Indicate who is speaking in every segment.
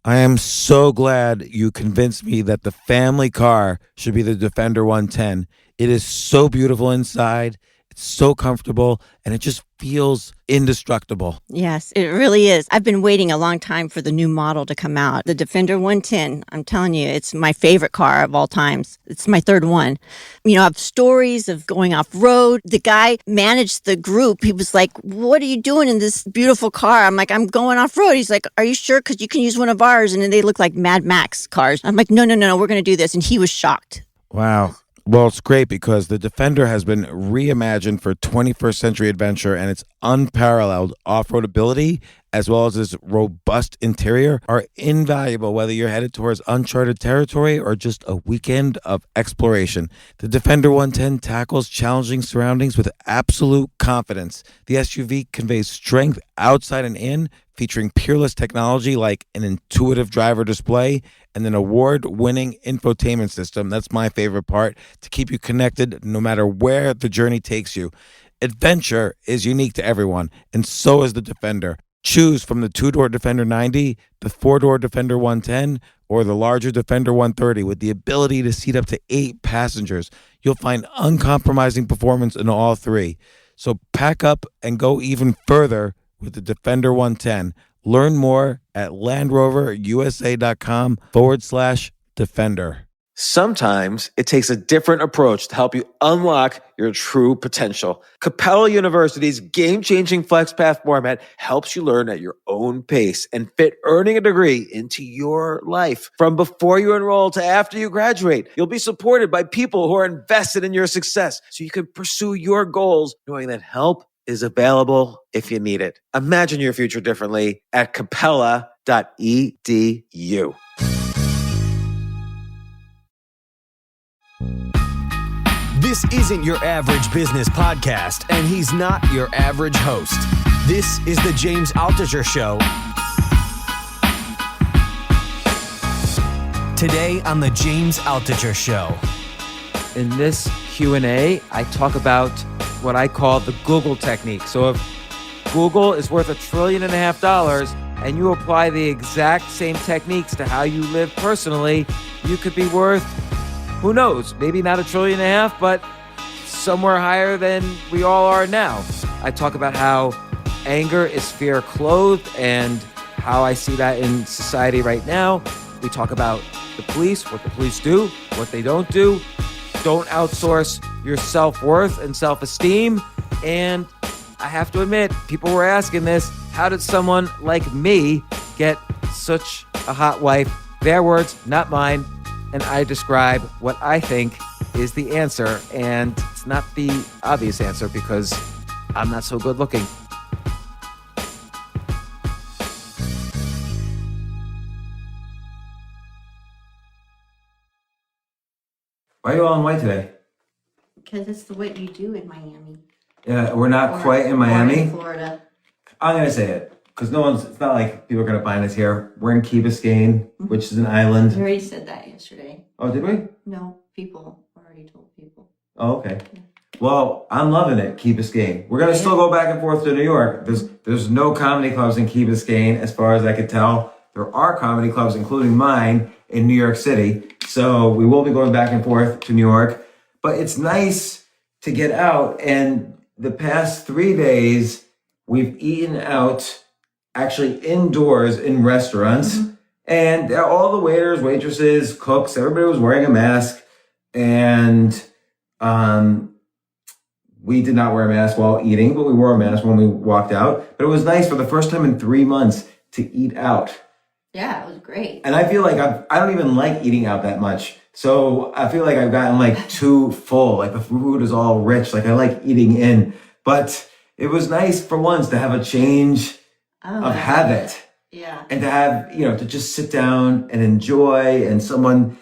Speaker 1: I am so glad you convinced me that the family car should be the Defender 110. It is so beautiful inside, it's so comfortable, and it just feels indestructible.
Speaker 2: Yes, it really is. I've been waiting a long time for the new model to come out. The Defender 110, I'm telling you, it's my favorite car of all times. It's my third one. You know, I have stories of going off road. The guy managed the group. He was like, "What are you doing in this beautiful car?" I'm like, "I'm going off road." He's like, "Are you sure? Because you can use one of ours." And then they look like Mad Max cars. I'm like, no, we're going to do this. And he was shocked.
Speaker 1: Wow. Well, it's great because the Defender has been reimagined for 21st century adventure, and its unparalleled off-road ability as well as its robust interior are invaluable whether you're headed towards uncharted territory or just a weekend of exploration. The Defender 110 tackles challenging surroundings with absolute confidence. The SUV conveys strength outside and in, featuring peerless technology like an intuitive driver display and an award-winning infotainment system. That's my favorite part, to keep you connected no matter where the journey takes you. Adventure is unique to everyone, and so is the Defender. Choose from the two-door Defender 90, the four-door Defender 110, or the larger Defender 130 with the ability to seat up to 8 passengers. You'll find uncompromising performance in all three. So pack up and go even further with the Defender 110. Learn more at LandRoverUSA.com/Defender.
Speaker 3: Sometimes it takes a different approach to help you unlock your true potential. Capella University's game-changing FlexPath format helps you learn at your own pace and fit earning a degree into your life. From before you enroll to after you graduate, you'll be supported by people who are invested in your success so you can pursue your goals knowing that help is available if you need it. Imagine your future differently at capella.edu.
Speaker 4: This isn't your average business podcast, and he's not your average host. This is the James Altucher Show. Today on the James Altucher Show.
Speaker 5: In this Q&A, I talk about what I call the Google technique. So if Google is worth $1.5 trillion and you apply the exact same techniques to how you live personally, you could be worth, who knows, maybe not $1.5 trillion, but somewhere higher than we all are now. I talk about how anger is fear clothed and how I see that in society right now. We talk about the police, what the police do, what they don't do. Don't outsource your self-worth and self-esteem. And I have to admit, people were asking this, how did someone like me get such a hot wife? Their words, not mine. And I describe what I think is the answer. And it's not the obvious answer because I'm not so good looking.
Speaker 1: Why are you all in white today?
Speaker 2: Because it's what you do in Miami.
Speaker 1: Yeah, we're not quite in Miami.
Speaker 2: Or in Florida.
Speaker 1: I'm going to say it because it's not like people are going to find us here. We're in Key Biscayne, which is an island.
Speaker 2: We already said that yesterday.
Speaker 1: Oh, did we?
Speaker 2: No, people already told people.
Speaker 1: Oh, okay. Yeah. Well, I'm loving it, Key Biscayne. We're going to still go back and forth to New York. There's no comedy clubs in Key Biscayne, as far as I could tell. There are comedy clubs, including mine, in New York City. So we will be going back and forth to New York. But it's nice to get out. And the past 3 days, we've eaten out actually indoors in restaurants. Mm-hmm. And all the waiters, waitresses, cooks, everybody was wearing a mask. And we did not wear a mask while eating, but we wore a mask when we walked out. But it was nice for the first time in 3 months to eat out.
Speaker 2: Yeah, it was great.
Speaker 1: And I feel like I don't even like eating out that much. So I feel like I've gotten like too full. Like the food is all rich. Like I like eating in. But it was nice for once to have a change of habit.
Speaker 2: Yeah.
Speaker 1: And to have, to just sit down and enjoy, and someone,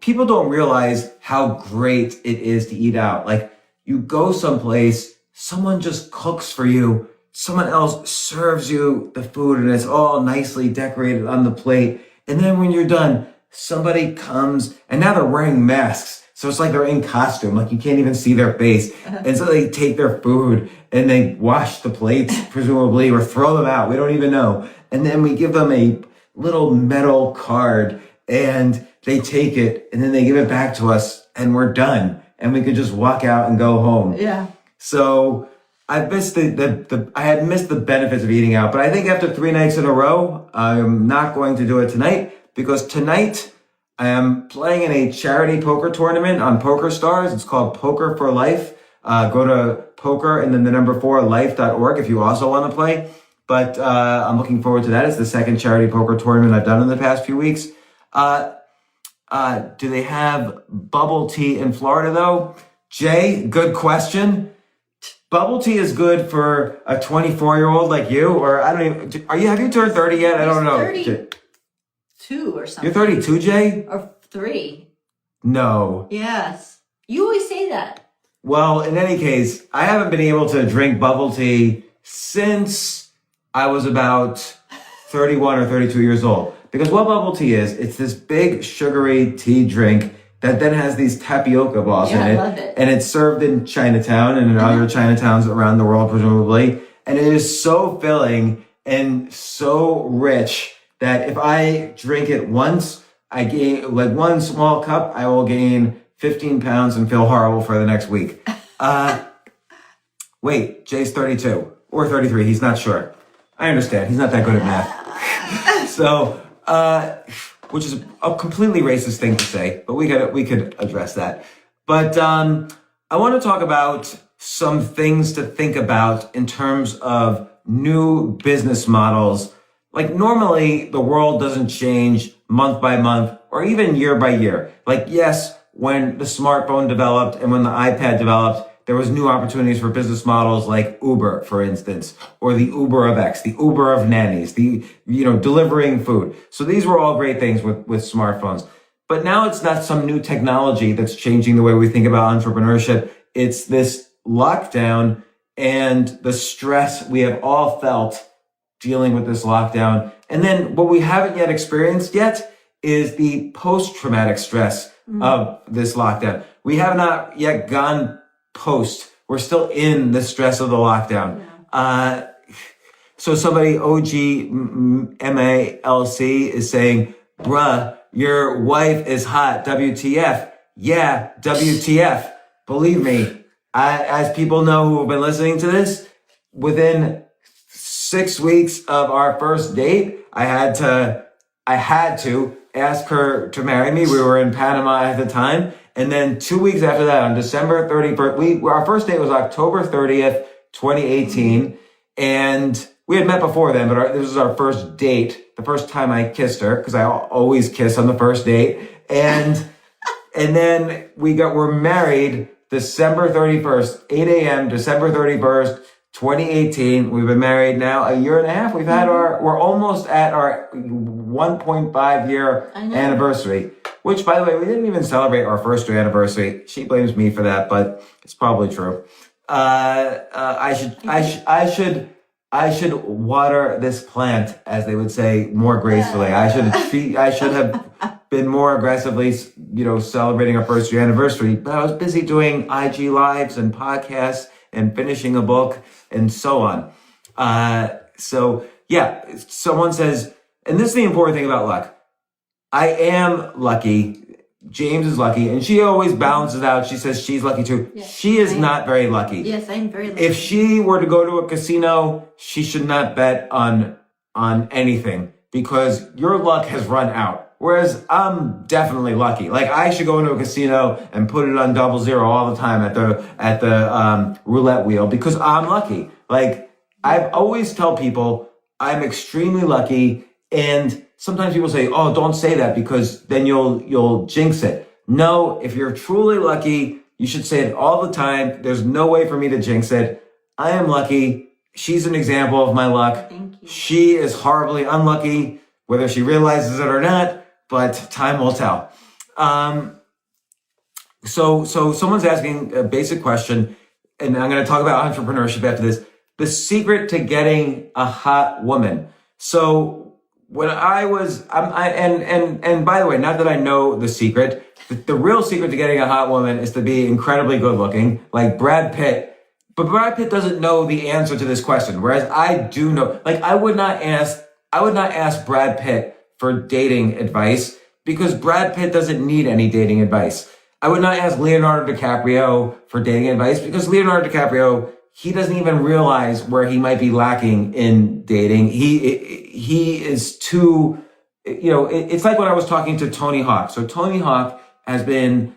Speaker 1: people don't realize how great it is to eat out. Like you go someplace, someone just cooks for you. Someone else serves you the food and it's all nicely decorated on the plate. And then when you're done, somebody comes and now they're wearing masks. So it's like they're in costume, like you can't even see their face. And so they take their food and they wash the plates, presumably, or throw them out. We don't even know. And then we give them a little metal card, and they take it and then they give it back to us, and we're done, and we could just walk out and go home.
Speaker 2: Yeah.
Speaker 1: So I missed I had missed the benefits of eating out, but I think after 3 nights in a row, I'm not going to do it tonight, because tonight I am playing in a charity poker tournament on Poker Stars. It's called Poker for Life. Go to poker and then the number 4 life.org if you also want to play. But I'm looking forward to that. It's the second charity poker tournament I've done in the past few weeks. Do they have bubble tea in Florida though? Jay, good question. Bubble tea is good for a 24-year-old like you, or I don't even. Have you turned 30 yet? I don't know.
Speaker 6: 32 or something.
Speaker 1: You're 32, Jay?
Speaker 6: Or 3.
Speaker 1: No.
Speaker 6: Yes. You always say that.
Speaker 1: Well, in any case, I haven't been able to drink bubble tea since I was about 31 or 32 years old. Because what bubble tea is, it's this big sugary tea drink that then has these tapioca balls in it.
Speaker 6: I love it.
Speaker 1: And it's served in Chinatown and in other Chinatowns around the world, presumably. And it is so filling and so rich that if I drink it once, I gain, like one small cup, I will gain 15 pounds and feel horrible for the next week. Wait, Jay's 32 or 33. He's not sure. I understand. He's not that good at math. So, which is a completely racist thing to say, but we could address that. But I want to talk about some things to think about in terms of new business models. Like normally the world doesn't change month by month or even year by year. Like yes, when the smartphone developed and when the iPad developed, there was new opportunities for business models like Uber, for instance, or the Uber of X, the Uber of nannies, delivering food. So these were all great things with smartphones. But now it's not some new technology that's changing the way we think about entrepreneurship. It's this lockdown and the stress we have all felt dealing with this lockdown. And then what we haven't yet experienced yet is the post-traumatic stress of this lockdown. We have not yet gone post. We're still in the stress of the lockdown. Yeah. So somebody, OGMALC, is saying, bruh, your wife is hot, WTF. Yeah, WTF. Believe me, as people know who have been listening to this, within 6 weeks of our first date, I had to ask her to marry me. We were in Panama at the time. And then 2 weeks after that, on December 31st, our first date was October 30th, 2018. And we had met before then, but this was our first date, the first time I kissed her, because I always kiss on the first date. And then we're married December 31st, 8 a.m., December 31st, 2018. We've been married now a year and a half. We're almost at our 1.5 year anniversary, which by the way, we didn't even celebrate our first year anniversary. She blames me for that, but it's probably true. I should water this plant, as they would say, more gracefully. I should have been more aggressively, celebrating our first year anniversary, but I was busy doing IG lives and podcasts and finishing a book and so on. So yeah, someone says, and this is the important thing about luck. I am lucky. James is lucky, and she always balances out. She says she's lucky too. Yes, she is not very lucky.
Speaker 6: Yes, I'm very lucky.
Speaker 1: If she were to go to a casino, she should not bet on anything because your luck has run out. Whereas I'm definitely lucky. Like I should go into a casino and put it on 00 all the time at the roulette wheel because I'm lucky. Like I've always tell people I'm extremely lucky, and sometimes people say, "Oh, don't say that because then you'll jinx it." No, if you're truly lucky, you should say it all the time. There's no way for me to jinx it. I am lucky. She's an example of my luck.
Speaker 6: Thank you.
Speaker 1: She is horribly unlucky, whether she realizes it or not, but time will tell. So someone's asking a basic question, and I'm going to talk about entrepreneurship after this. The secret to getting a hot woman. So when I was, and by the way, not that I know the secret, the real secret to getting a hot woman is to be incredibly good looking, like Brad Pitt. But Brad Pitt doesn't know the answer to this question, whereas I do know. Like I would not ask Brad Pitt
Speaker 5: for dating advice because Brad Pitt doesn't need any dating advice. I would not ask Leonardo DiCaprio for dating advice because Leonardo DiCaprio, he doesn't even realize where he might be lacking in dating. He is too, it's like when I was talking to Tony Hawk. So Tony Hawk has been,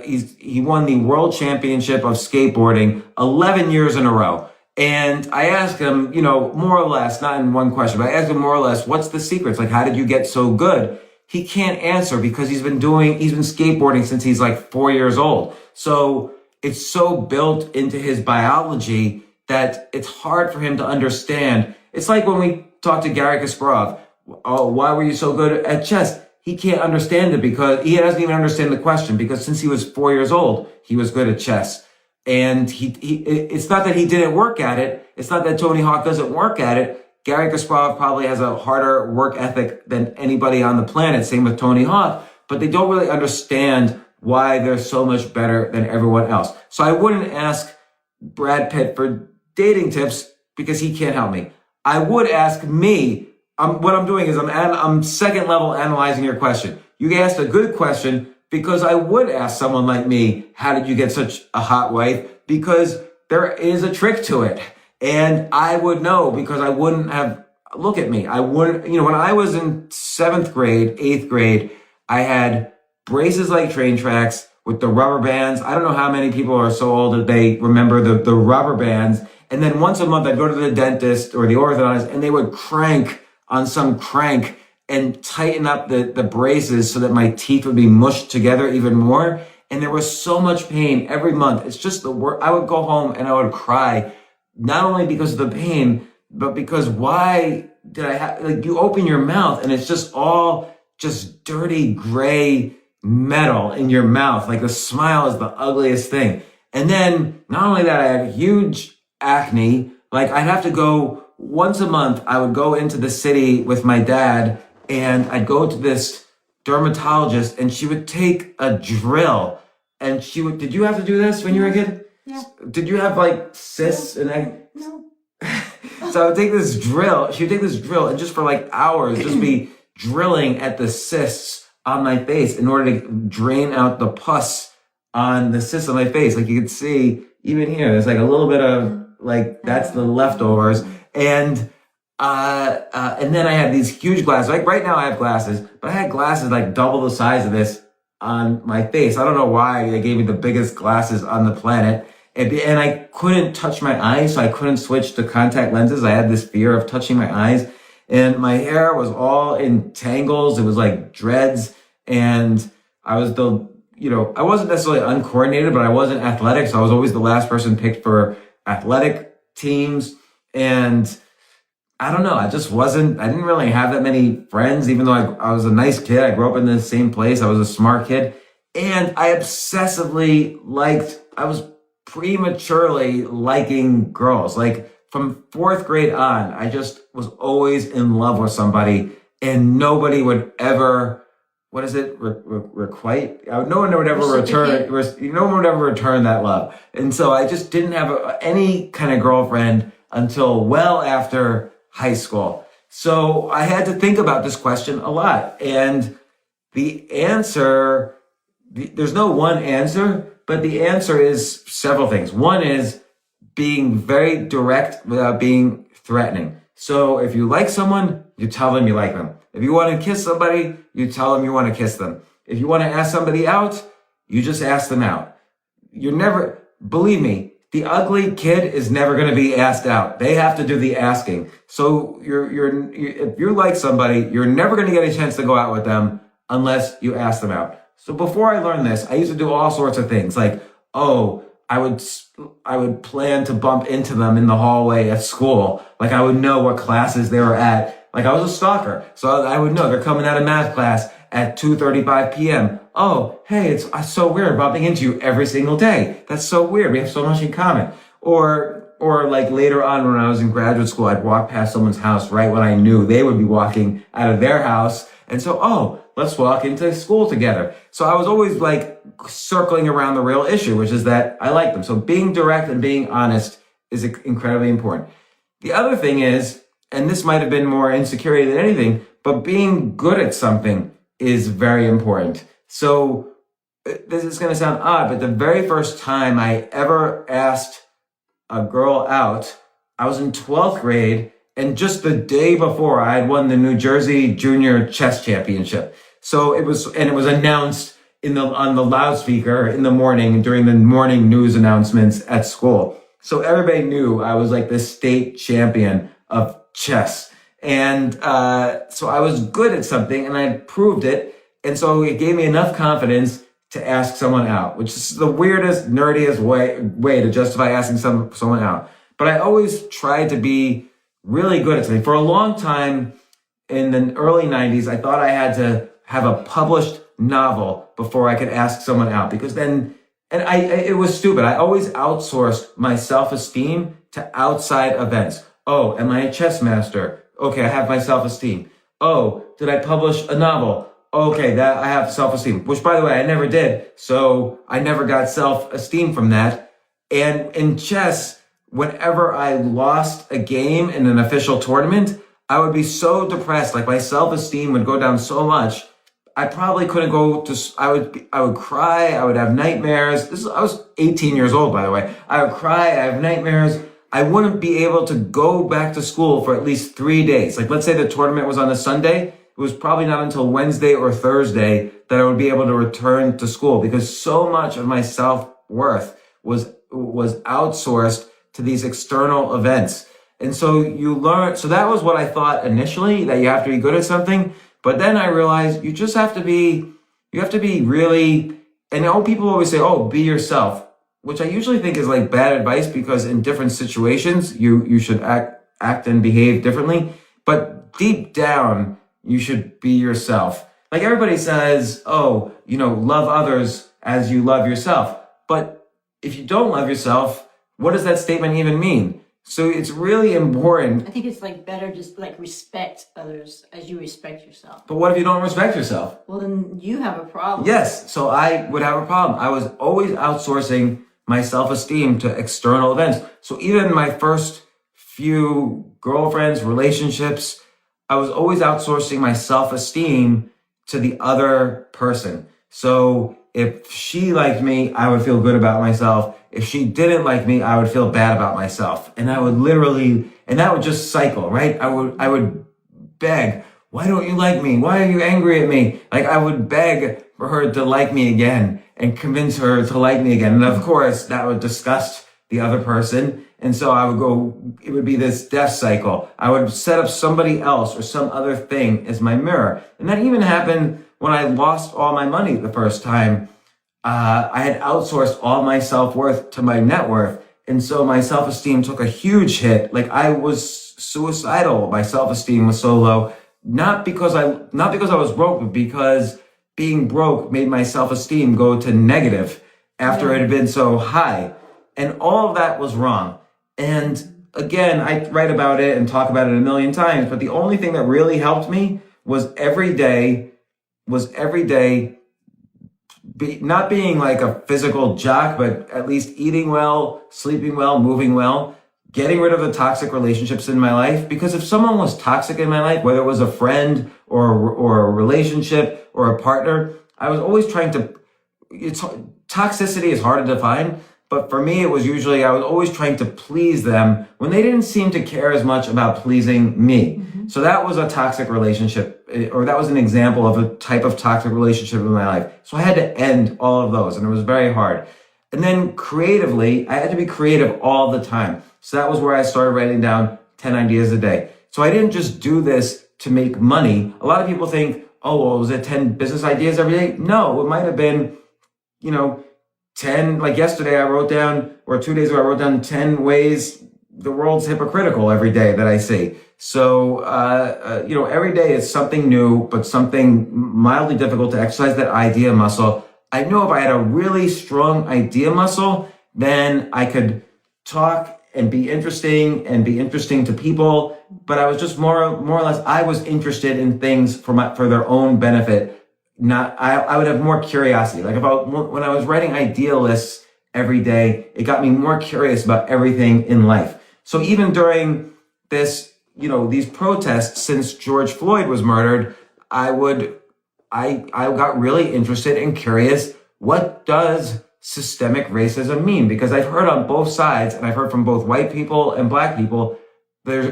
Speaker 5: he won the world championship of skateboarding 11 years in a row. And I asked him, more or less, not in one question, but I asked him more or less, what's the secrets? Like, how did you get so good? He can't answer because he's been skateboarding since he's like 4 years old. So it's so built into his biology that it's hard for him to understand. It's like when we talked to Gary Kasparov. Oh, why were you so good at chess? He can't understand it because he doesn't even understand the question because since he was 4 years old, he was good at chess. And it's not that he didn't work at it. It's not that Tony Hawk doesn't work at it. Gary Kasparov probably has a harder work ethic than anybody on the planet. Same with Tony Hawk, but they don't really understand why they're so much better than everyone else. So I wouldn't ask Brad Pitt for dating tips because he can't help me. I would ask me. What I'm doing is I'm second level analyzing your question. You asked a good question because I would ask someone like me, how did you get such a hot wife? Because there is a trick to it. And I would know because I wouldn't have, look at me. I wouldn't, when I was in 7th grade, 8th grade, I had braces like train tracks with the rubber bands. I don't know how many people are so old that they remember the rubber bands. And then once a month I'd go to the dentist or the orthodontist and they would crank on some crank and tighten up the braces so that my teeth would be mushed together even more. And there was so much pain every month. It's just the worst. I would go home and I would cry. Not only because of the pain, but because why did I have, like you open your mouth and it's just all just dirty gray metal in your mouth. Like the smile is the ugliest thing. And then not only that, I had huge acne. Like I'd have to go once a month. I would go into the city with my dad and I'd go to this dermatologist and she would take a drill and did you have to do this when you were a kid?
Speaker 6: Yeah.
Speaker 5: Did you have like cysts and
Speaker 6: No.
Speaker 5: So I would take this drill. She would take this drill and just for like hours, just be drilling at the cysts on my face in order to drain out the pus on the cysts on my face. Like you could see even here, there's like a little bit of like, that's the leftovers. And then I had these huge glasses. Like right now I have glasses, but I had glasses like double the size of this on my face. I don't know why they gave me the biggest glasses on the planet. And I couldn't touch my eyes, so I couldn't switch to contact lenses. I had this fear of touching my eyes. And my hair was all in tangles. It was like dreads. And I was I wasn't necessarily uncoordinated, but I wasn't athletic. So I was always the last person picked for athletic teams. And I don't know. I didn't really have that many friends, even though I was a nice kid. I grew up in the same place. I was a smart kid. And I was prematurely liking girls. Like from 4th grade on, I just was always in love with somebody and nobody would ever, what is it? Requite? No one would ever return that love. And so I just didn't have any kind of girlfriend until well after high school. So I had to think about this question a lot. And the answer, there's no one answer, but the answer is several things. One is being very direct without being threatening. So if you like someone, you tell them you like them. If you want to kiss somebody, you tell them you want to kiss them. If you want to ask somebody out, you just ask them out. Believe me, the ugly kid is never going to be asked out. They have to do the asking. So if you like somebody, you're never going to get a chance to go out with them unless you ask them out. So before I learned this, I used to do all sorts of things like, I would plan to bump into them in the hallway at school. Like I would know what classes they were at. Like I was a stalker. So I would know they're coming out of math class at 2:35 p.m. Oh, hey, it's so weird bumping into you every single day. That's so weird. We have so much in common. Or like later on when I was in graduate school, I'd walk past someone's house right when I knew they would be walking out of their house. And so, let's walk into school together. So I was always like circling around the real issue, which is that I like them. So being direct and being honest is incredibly important. The other thing is, and this might have been more insecurity than anything, but being good at something is very important. So this is going to sound odd, but the very first time I ever asked a girl out, I was in 12th grade, and just the day before I had won the New Jersey Junior Chess Championship. So it was announced on the loudspeaker in the morning during the morning news announcements at school. So everybody knew I was like the state champion of chess. And so I was good at something, and I proved it. And so it gave me enough confidence to ask someone out, which is the weirdest, nerdiest way to justify asking someone out. But I always tried to be really good at something. For a long time in the early 90s, I thought I had to have a published novel before I could ask someone out, because then, it was stupid. I always outsourced my self-esteem to outside events. Oh, am I a chess master? Okay, I have my self-esteem. Oh, did I publish a novel? Okay, that I have self-esteem, which, by the way, I never did. So I never got self-esteem from that. And in chess, whenever I lost a game in an official tournament, I would be so depressed. Like, my self-esteem would go down so much. I probably couldn't go to, I would cry. I would have nightmares. I was 18 years old, by the way. I would cry. I have nightmares. I wouldn't be able to go back to school for at least 3 days. Like, let's say the tournament was on a Sunday. It was probably not until Wednesday or Thursday that I would be able to return to school, because so much of my self-worth was outsourced to these external events. And so you learn, so that was what I thought initially, that you have to be good at something. But then I realized you have to be really, and people always say, oh, be yourself, which I usually think is like bad advice, because in different situations, you should act and behave differently. But deep down, you should be yourself. Like, everybody says, oh, love others as you love yourself. But if you don't love yourself, what does that statement even mean? So it's really important.
Speaker 6: I think it's like better just like respect others as you respect yourself.
Speaker 5: But what if you don't respect yourself?
Speaker 6: Well, then you have a problem.
Speaker 5: Yes. So I would have a problem. I was always outsourcing my self-esteem to external events. So even my first few girlfriends, relationships, I was always outsourcing my self-esteem to the other person. So if she liked me, I would feel good about myself. If she didn't like me, I would feel bad about myself. And I would and that would just cycle, right? I would beg, why don't you like me? Why are you angry at me? Like, I would beg for her to like me again and convince her to like me again. And of course, that would disgust the other person. And so it would be this death cycle. I would set up somebody else or some other thing as my mirror. And that even happened when I lost all my money the first time. I had outsourced all my self-worth to my net worth. And so my self-esteem took a huge hit. Like, I was suicidal. My self-esteem was so low, not because I was broke, but because being broke made my self-esteem go to negative after it had been so high. And all of that was wrong. And again, I write about it and talk about it a million times, but the only thing that really helped me was every day not being like a physical jock, but at least eating well, sleeping well, moving well, getting rid of the toxic relationships in my life. Because if someone was toxic in my life, whether it was a friend or a relationship or a partner, I was always toxicity is hard to define. But for me, it was usually, I was always trying to please them when they didn't seem to care as much about pleasing me. Mm-hmm. So that was a toxic relationship, or that was an example of a type of toxic relationship in my life. So I had to end all of those, and it was very hard. And then creatively, I had to be creative all the time. So that was where I started writing down 10 ideas a day. So I didn't just do this to make money. A lot of people think, oh, well, was it 10 business ideas every day? No, it might have been, 10, like yesterday I wrote down, or 2 days ago I wrote down 10 ways the world's hypocritical every day that I see. So, every day is something new, but something mildly difficult to exercise that idea muscle. I know if I had a really strong idea muscle, then I could talk and be interesting to people. But I was just more or less, I was interested in things for their own benefit. I would have more curiosity. Like when I was writing idea lists every day, it got me more curious about everything in life. So even during this these protests since George Floyd was murdered, I got really interested and curious. What does systemic racism mean? Because I've heard on both sides, and I've heard from both white people and black people, there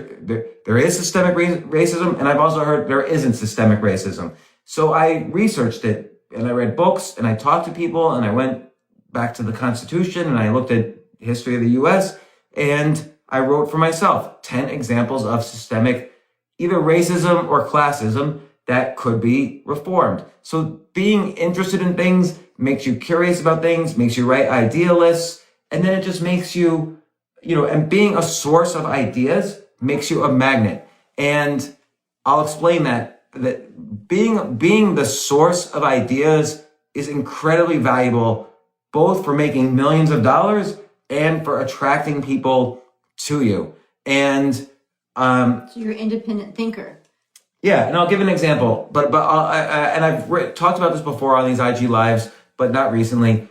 Speaker 5: is systemic racism, and I've also heard there isn't systemic racism. So I researched it, and I read books, and I talked to people, and I went back to the Constitution, and I looked at history of the U.S., and I wrote for myself 10 examples of systemic either racism or classism that could be reformed. So being interested in things makes you curious about things, makes you write idea lists, and then it just makes you, and being a source of ideas makes you a magnet. And I'll explain that being the source of ideas is incredibly valuable, both for making millions of dollars and for attracting people to you. And
Speaker 6: So you're an independent thinker.
Speaker 5: yeah, and I'll give an example, but I've talked about this before on these IG lives, but not recently.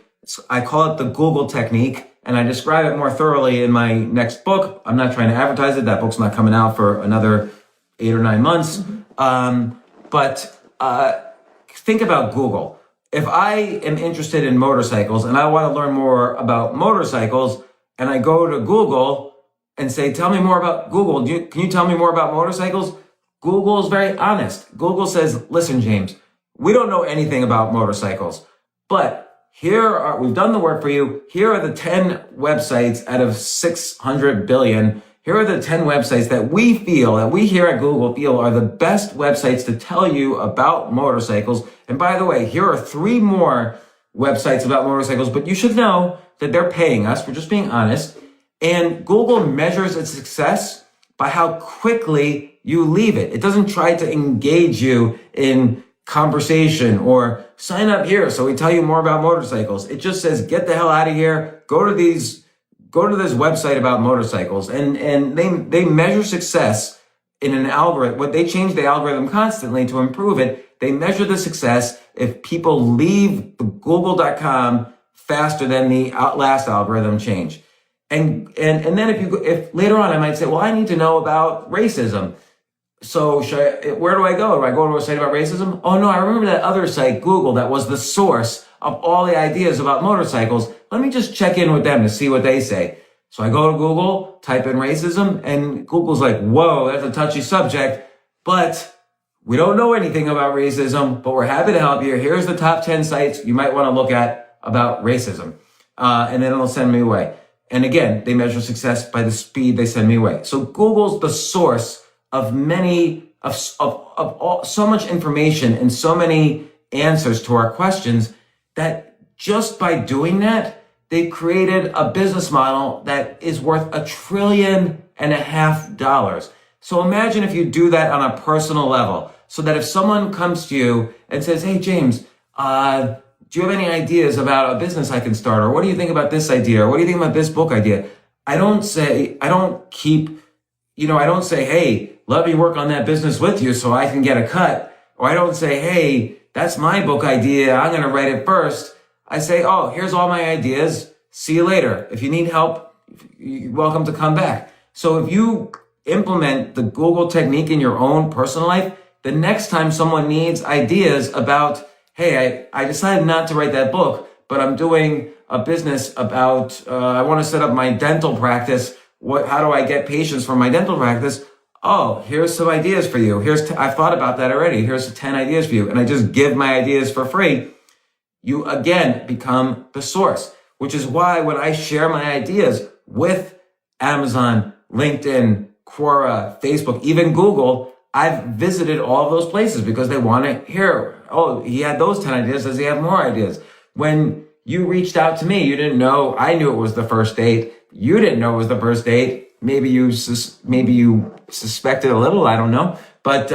Speaker 5: I call it the Google technique, and I describe it more thoroughly in my next book. I'm not trying to advertise it. That book's not coming out for another 8 or 9 months. Mm-hmm. But think about Google. If I am interested in motorcycles and I want to learn more about motorcycles, and I go to Google and say, tell me more about Google. Can you tell me more about motorcycles? Google is very honest. Google says, listen, James, we don't know anything about motorcycles, but we've done the work for you. Here are the 10 websites out of 600 billion. Here are the 10 websites that we here at Google feel are the best websites to tell you about motorcycles. And by the way, here are 3 more websites about motorcycles, but you should know that they're paying us. We're just being honest. And Google measures its success by how quickly you leave it. It doesn't try to engage you in conversation or sign up here so we tell you more about motorcycles. It just says, get the hell out of here. Go to this website about motorcycles. And they measure success in an algorithm. They change the algorithm constantly to improve it. They measure the success if people leave the google.com faster than the last algorithm change. And then if later on I might say, well, I need to know about racism. So where do I go? Do I go to a site about racism? Oh no, I remember that other site, Google, that was the source of all the ideas about motorcycles. Let me just check in with them to see what they say. So I go to Google, type in racism, and Google's like, whoa, that's a touchy subject, but we don't know anything about racism, but we're happy to help you. Here's the top 10 sites you might want to look at about racism. And then it'll send me away. And again, they measure success by the speed they send me away. So Google's the source of so much information and so many answers to our questions that just by doing that, they've created a business model that is worth $1.5 trillion. So imagine if you do that on a personal level, so that if someone comes to you and says, hey, James, do you have any ideas about a business I can start? Or what do you think about this idea? Or what do you think about this book idea? I don't say, hey, let me work on that business with you so I can get a cut. Or I don't say, hey, that's my book idea. I'm going to write it first. I say, oh, here's all my ideas. See you later. If you need help, you're welcome to come back. So if you implement the Google technique in your own personal life, the next time someone needs ideas about, hey, I decided not to write that book, but I'm doing a business about, I want to set up my dental practice. How do I get patients for my dental practice? Oh, here's some ideas for you. I've thought about that already. Here's 10 ideas for you. And I just give my ideas for free. You again become the source, which is why when I share my ideas with Amazon, LinkedIn, Quora, Facebook, even Google, I've visited all of those places because they want to hear, oh, he had those 10 ideas. Does he have more ideas? When you reached out to me, you didn't know, I knew it was the first date. You didn't know it was the first date. Maybe you suspected a little, I don't know. But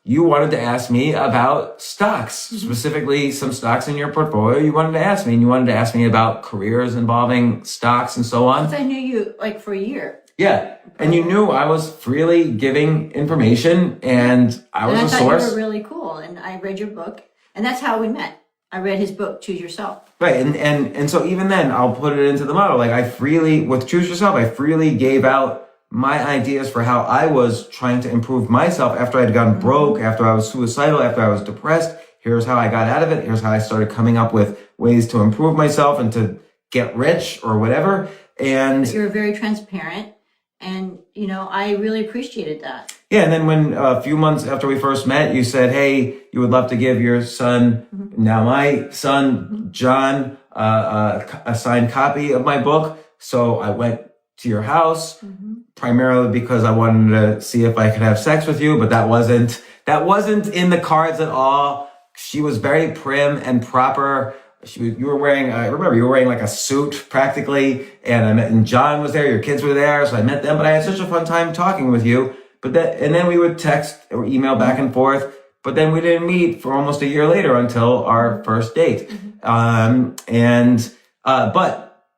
Speaker 5: you wanted to ask me about stocks, specifically some stocks in your portfolio. You wanted to ask me, and you wanted to ask me about careers involving stocks and so on.
Speaker 6: Because I knew you like for a year.
Speaker 5: Yeah, and you knew I was freely giving information, and I was a source.
Speaker 6: I thought you were really cool, and I read your book, and that's how we met. I read his book, Choose Yourself.
Speaker 5: Right, and so even then, I'll put it into the model. Like with Choose Yourself, I freely gave out
Speaker 1: my ideas for how I was trying to improve myself after I'd gone broke, after I was suicidal, after I was depressed. Here's how I got out of it. Here's how I started coming up with ways to improve myself and to get rich or whatever. And
Speaker 6: But you're very transparent, and I really appreciated that.
Speaker 1: yeah, and then when a few months after we first met, you said, hey, you would love to give your son, now my son, John, a signed copy of my book. So I went to your house primarily because I wanted to see if I could have sex with you, but that wasn't in the cards at all. She was very prim and proper. You were wearing, I remember you were wearing like a suit practically, and John was there, your kids were there, so I met them, but I had such a fun time talking with you. And then we would text or email back and forth, but then we didn't meet for almost a year later until our first date. But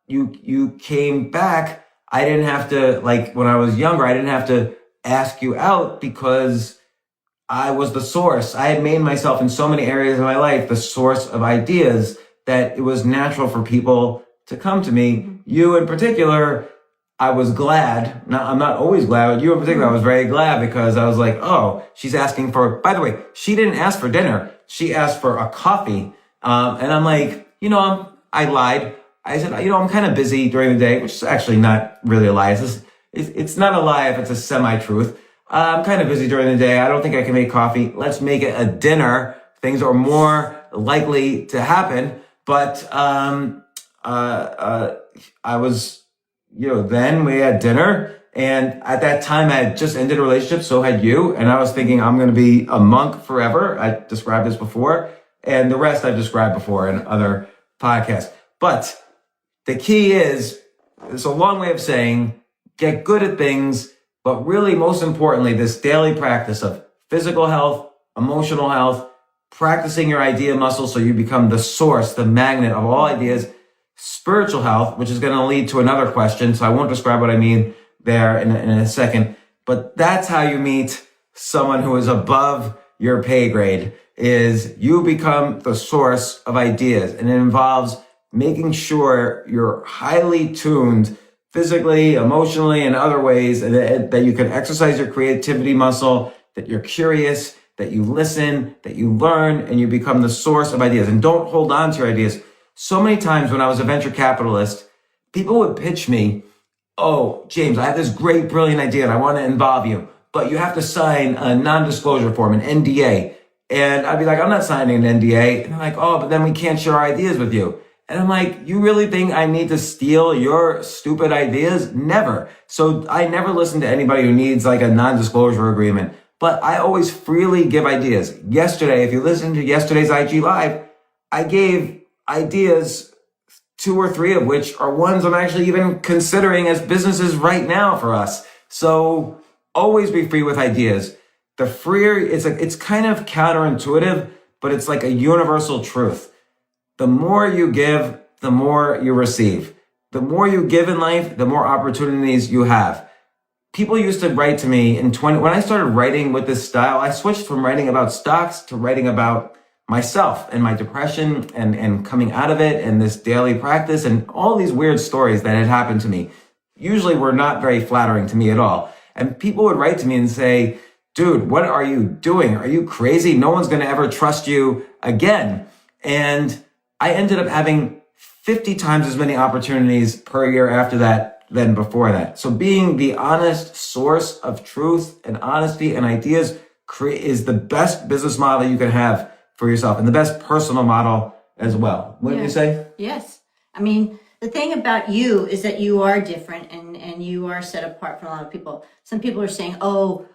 Speaker 1: you came back. I didn't have to, like when I was younger, I didn't have to ask you out because I was the source. I had made myself in so many areas of my life the source of ideas that it was natural for people to come to me. You in particular, I was glad. I'm not always glad, but you in particular, I was very glad because I was like, oh, she's asking for, by the way, she didn't ask for dinner. She asked for a coffee. And I'm like, I lied. I said, I'm kind of busy during the day, which is actually not really a lie. It's not a lie if it's a semi-truth. I'm kind of busy during the day. I don't think I can make coffee. Let's make it a dinner. Things are more likely to happen. But I was, then we had dinner. And at that time, I had just ended a relationship. So had you. And I was thinking I'm going to be a monk forever. I described this before. And the rest I've described before in other podcasts. But the key is, it's a long way of saying, get good at things, but really most importantly, this daily practice of physical health, emotional health, practicing your idea muscle so you become the source, the magnet of all ideas, spiritual health, which is going to lead to another question. So I won't describe what I mean there in a second, but that's how you meet someone who is above your pay grade, is you become the source of ideas. And it involves making sure you're highly tuned physically, emotionally, and other ways that you can exercise your creativity muscle, that you're curious, that you listen, that you learn, and you become the source of ideas. And don't hold on to your ideas. So many times when I was a venture capitalist, people would pitch me, oh, James, I have this great, brilliant idea and I want to involve you, but you have to sign a non-disclosure form, an NDA. And I'd be like, I'm not signing an NDA. And they're like, oh, but then we can't share our ideas with you. And I'm like, you really think I need to steal your stupid ideas? Never. So I never listen to anybody who needs like a non-disclosure agreement, but I always freely give ideas. Yesterday, if you listen to yesterday's IG Live, I gave ideas, 2 or 3 of which are ones I'm actually even considering as businesses right now for us. So always be free with ideas. The freer, it's kind of counterintuitive, but it's like a universal truth. The more you give, the more you receive. The more you give in life, the more opportunities you have. People used to write to me when I started writing with this style, I switched from writing about stocks to writing about myself and my depression and coming out of it and this daily practice and all these weird stories that had happened to me. Usually were not very flattering to me at all. And people would write to me and say, dude, what are you doing? Are you crazy? No one's going to ever trust you again. And I ended up having 50 times as many opportunities per year after that than before that. So being the honest source of truth and honesty and ideas is the best business model you can have for yourself and the best personal model as well. Wouldn't you say?
Speaker 6: Yes. I mean, the thing about you is that you are different and you are set apart from a lot of people. Some people are saying, oh,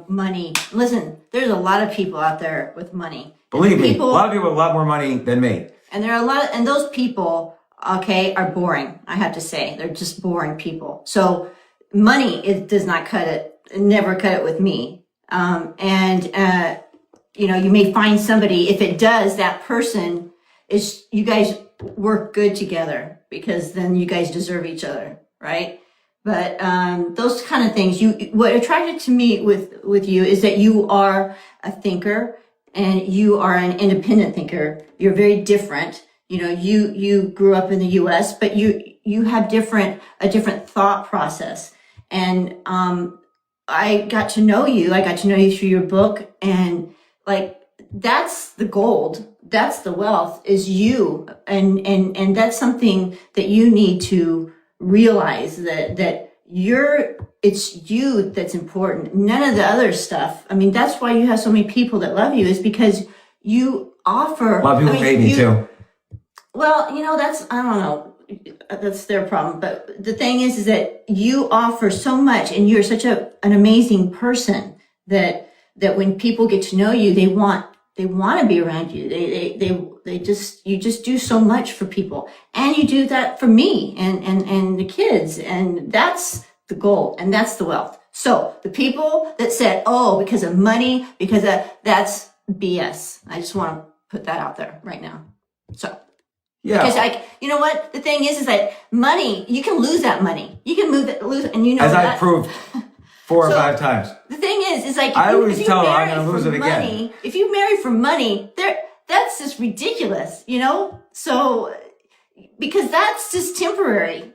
Speaker 6: money. Listen, there's a lot of people out there with money.
Speaker 1: Believe me, a lot of people have a lot more money than me.
Speaker 6: And there are and those people, okay, are boring. I have to say, they're just boring people. So money, it does not cut it. It never cut it with me. You may find somebody, if it does, that person you guys work good together because then you guys deserve each other, right? But those kind of things, what attracted to me with you is that you are a thinker and you are an independent thinker. You're very different. You grew up in the U.S., but you have a different thought process. And I got to know you. I got to know you through your book, and like that's the gold. That's the wealth, is you, and that's something that you need to realize, that it's you that's important. None of the other stuff. I mean, that's why you have so many people that love you, is because you offer.
Speaker 5: A lot of people hate me too.
Speaker 6: Well, that's, I don't know, that's their problem. But the thing is that you offer so much, and you're such an amazing person that when people get to know you, they want to be around you. You just do so much for people, and you do that for me and the kids, and that's the goal, and that's the wealth. So the people that said, oh, because of money, that's BS. I just want to put that out there right now. So.
Speaker 5: Yeah.
Speaker 6: Because you know what? The thing is that money, you can lose that money. You can lose, and
Speaker 5: As I proved 4 or 5 times.
Speaker 6: The thing is like,
Speaker 5: I always tell them I'm going to lose it again.
Speaker 6: If you marry for money, that's just ridiculous, So, because that's just temporary.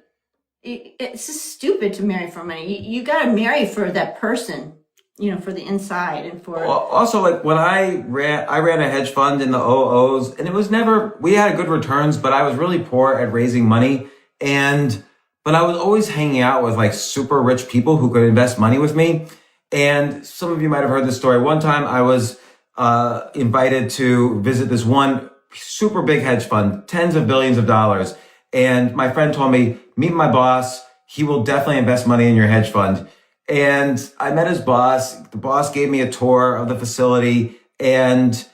Speaker 6: It's just stupid to marry for money. You got to marry for that person, for the inside, and for.
Speaker 5: Well, also, like when I ran a hedge fund in the 00s, and it was never, we had good returns, but I was really poor at raising money. But I was always hanging out with like super rich people who could invest money with me. And some of you might have heard this story. One time I was invited to visit this one super big hedge fund, tens of billions of dollars. And my friend told me, meet my boss. He will definitely invest money in your hedge fund. And I met his boss. The boss gave me a tour of the facility. And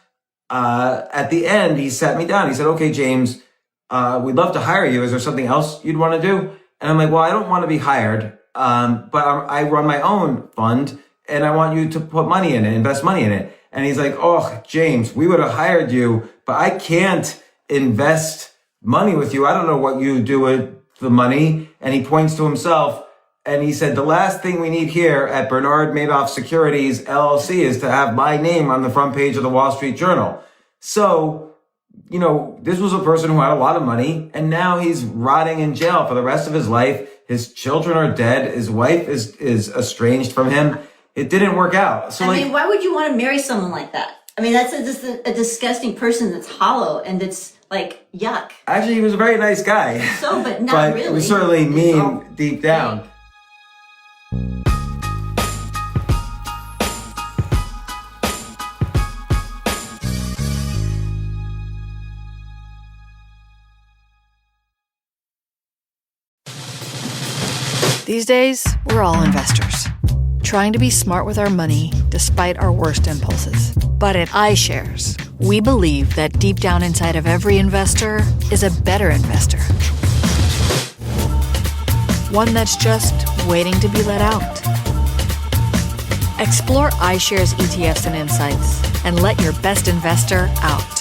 Speaker 5: at the end, he sat me down. He said, okay, James, we'd love to hire you. Is there something else you'd want to do? And I'm like, well, I don't want to be hired, but I run my own fund, and I want you to put money in it, invest money in it. And he's like, oh, James, we would have hired you, but I can't invest money with you. I don't know what you do with the money. And he points to himself. And he said, the last thing we need here at Bernard Madoff Securities, LLC, is to have my name on the front page of the Wall Street Journal. So, this was a person who had a lot of money, and now he's rotting in jail for the rest of his life. His children are dead. His wife is estranged from him. It didn't work out. So
Speaker 6: I mean, why would you want to marry someone like that? I mean, that's just a disgusting person that's hollow, and it's like, yuck.
Speaker 5: Actually, he was a very nice guy.
Speaker 6: So, but not really.
Speaker 5: But it was certainly mean deep down.
Speaker 7: These days, we're all investors, trying to be smart with our money despite our worst impulses. But at iShares, we believe that deep down inside of every investor is a better investor. One that's just waiting to be let out. Explore iShares ETFs and insights and let your best investor out.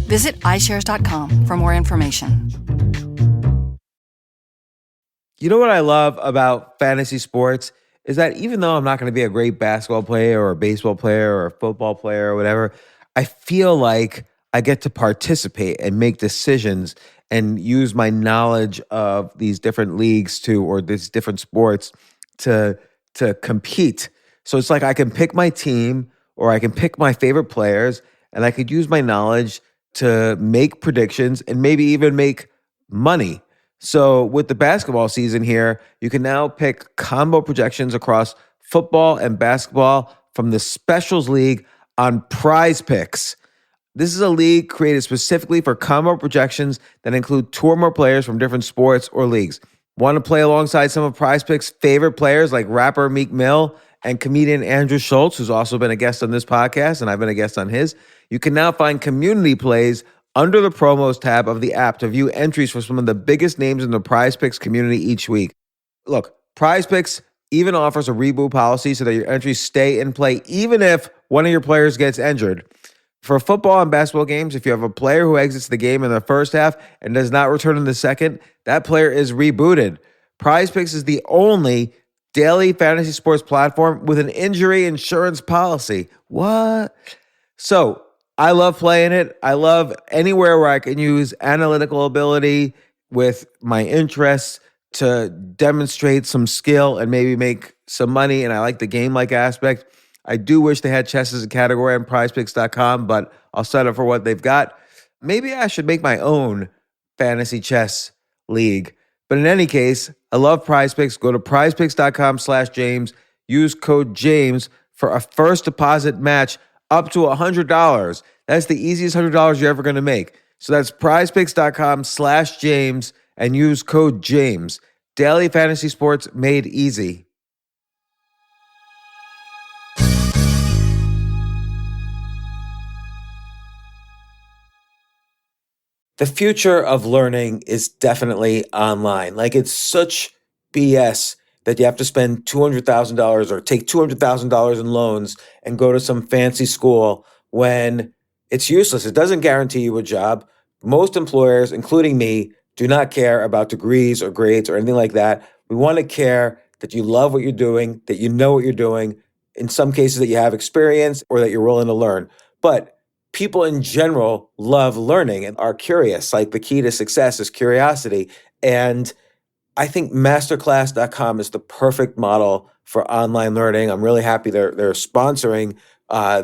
Speaker 7: Visit iShares.com for more information.
Speaker 1: You know what I love about fantasy sports is that even though I'm not going to be a great basketball player or a baseball player or a football player or whatever, I feel like I get to participate and make decisions and use my knowledge of these different leagues or these different sports to compete. So it's like I can pick my team or I can pick my favorite players, and I could use my knowledge to make predictions and maybe even make money. So with the basketball season here, you can now pick combo projections across football and basketball from the Specials League on Prize Picks. This is a league created specifically for combo projections that include 2 or more players from different sports or leagues. Want to play alongside some of Prize Picks' favorite players like rapper Meek Mill and comedian Andrew Schultz, who's also been a guest on this podcast, and I've been a guest on his? You can now find community plays under the promos tab of the app to view entries for some of the biggest names in the Prize Picks community each week. Look, Prize Picks even offers a reboot policy so that your entries stay in play even if one of your players gets injured. For football and basketball games, if you have a player who exits the game in the first half and does not return in the second, that player is rebooted. Prize Picks is the only daily fantasy sports platform with an injury insurance policy. What? So, I love playing it. I love anywhere where I can use analytical ability with my interests
Speaker 3: to demonstrate some skill and maybe make some money, and I like the game-like aspect. I do wish they had chess as a category on prizepicks.com, but I'll settle for what they've got. Maybe I should make my own fantasy chess league. But in any case, I love Prize Picks. Go to prizepicks.com/James. Use code James for a first deposit match up to $100. That's the easiest $100 you're ever going to make. So that's prizepicks.com/James and use code James. Daily fantasy sports made easy. The future of learning is definitely online. Like, it's such BS that you have to spend $200,000 or take $200,000 in loans and go to some fancy school when it's useless. It doesn't guarantee you a job. Most employers, including me, do not care about degrees or grades or anything like that. We want to care that you love what you're doing, that you know what you're doing, in some cases that you have experience or that you're willing to learn. But people in general love learning and are curious. Like, the key to success is curiosity. And I think masterclass.com is the perfect model for online learning. I'm really happy they're sponsoring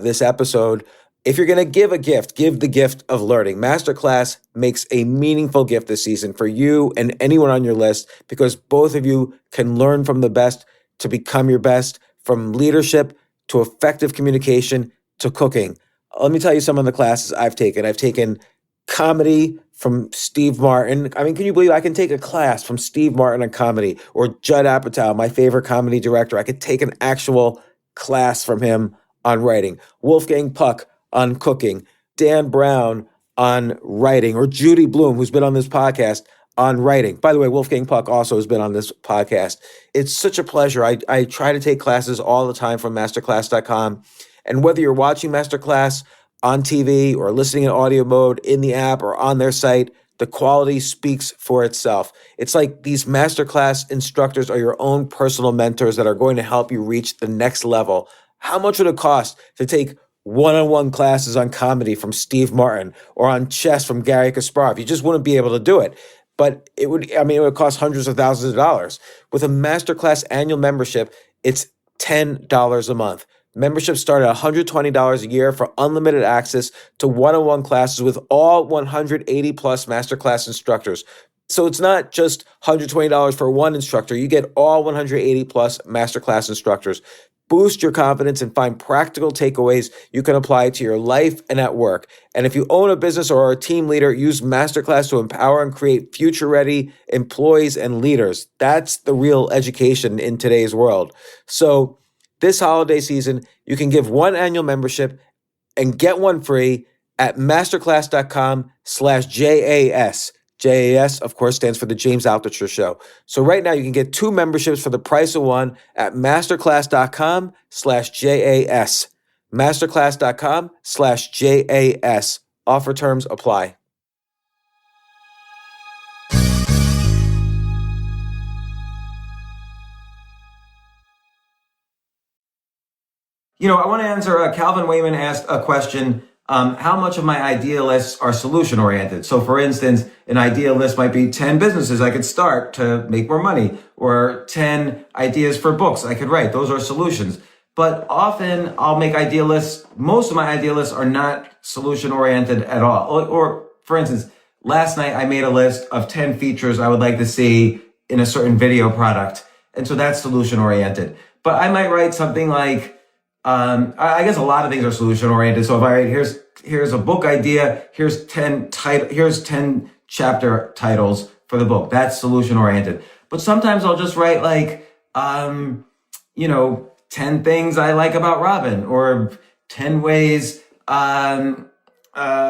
Speaker 3: this episode. If you're going to give a gift, give the gift of learning. Masterclass makes a meaningful gift this season for you and anyone on your list, because both of you can learn from the best to become your best, from leadership to effective communication to cooking. Let me tell you some of the classes I've taken. I've taken comedy from Steve Martin. I mean, can you believe I can take a class from Steve Martin on comedy, or Judd Apatow, my favorite comedy director? I could take an actual class from him on writing. Wolfgang Puck on cooking. Dan Brown on writing, or Judy Bloom, who's been on this podcast, on writing. By the way, Wolfgang Puck also has been on this podcast. It's such a pleasure. I try to take classes all the time from masterclass.com. And whether you're watching Masterclass on TV or listening in audio mode in the app or on their site, the quality speaks for itself. It's like these Masterclass instructors are your own personal mentors that are going to help you reach the next level. How much would it cost to take one-on-one classes on comedy from Steve Martin or on chess from Gary Kasparov? You just wouldn't be able to do it. But it would cost hundreds of thousands of dollars. With a Masterclass annual membership, it's $10 a month. Memberships start at $120 a year for unlimited access to one-on-one classes with all 180 plus Masterclass instructors. So it's not just $120 for one instructor. You get all 180 plus Masterclass instructors. Boost your confidence and find practical takeaways you can apply to your life and at work. And if you own a business or are a team leader, use Masterclass to empower and create future-ready employees and leaders. That's the real education in today's world. So this holiday season, you can give one annual membership and get one free at masterclass.com/JAS. JAS, of course, stands for the James Altucher Show. So right now you can get two memberships for the price of one at masterclass.com/JAS. Masterclass.com/JAS. Offer terms apply. I want to answer, Calvin Wayman asked a question, how much of my idea lists are solution oriented? So for instance, an idea list might be 10 businesses I could start to make more money, or 10 ideas for books I could write. Those are solutions. But often I'll make idea lists. Most of my idea lists are not solution oriented at all. Or for instance, last night I made a list of 10 features I would like to see in a certain video product. And so that's solution oriented. But I might write something like, I guess a lot of things are solution oriented. So if I write, here's a book idea, here's 10 chapter titles for the book. That's solution oriented. But sometimes I'll just write like, 10 things I like about Robin, or 10 ways, I don't know.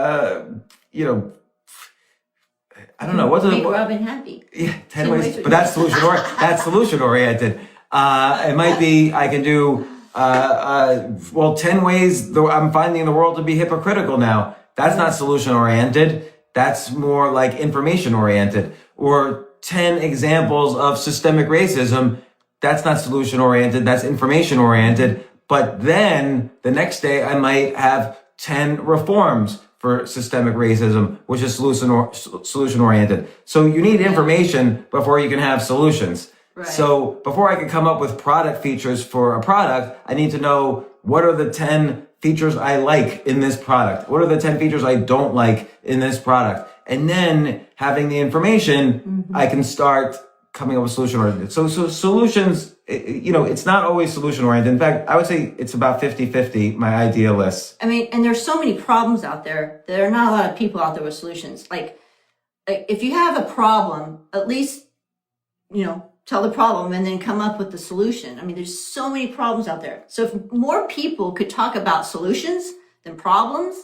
Speaker 6: Make Robin happy.
Speaker 3: Yeah, 10 ways. But that's solution oriented. It might be, I can do, 10 ways I'm finding the world to be hypocritical now. That's not solution oriented. That's more like information oriented. Or 10 examples of systemic racism. That's not solution oriented. That's information oriented. But then the next day I might have 10 reforms
Speaker 5: for systemic racism, which is solution oriented. So you need information before you can have solutions.
Speaker 6: Right.
Speaker 5: So before I can come up with product features for a product, I need to know what are the 10 features I like in this product? What are the 10 features I don't like in this product? And then having the information, I can start coming up with solution oriented. So solutions, it's not always solution oriented. In fact, I would say it's about 50-50, my ideal list.
Speaker 6: I mean, and there's so many problems out there. There are not a lot of people out there with solutions. Like if you have a problem, at least, tell the problem and then come up with the solution. I mean, there's so many problems out there. So if more people could talk about solutions than problems,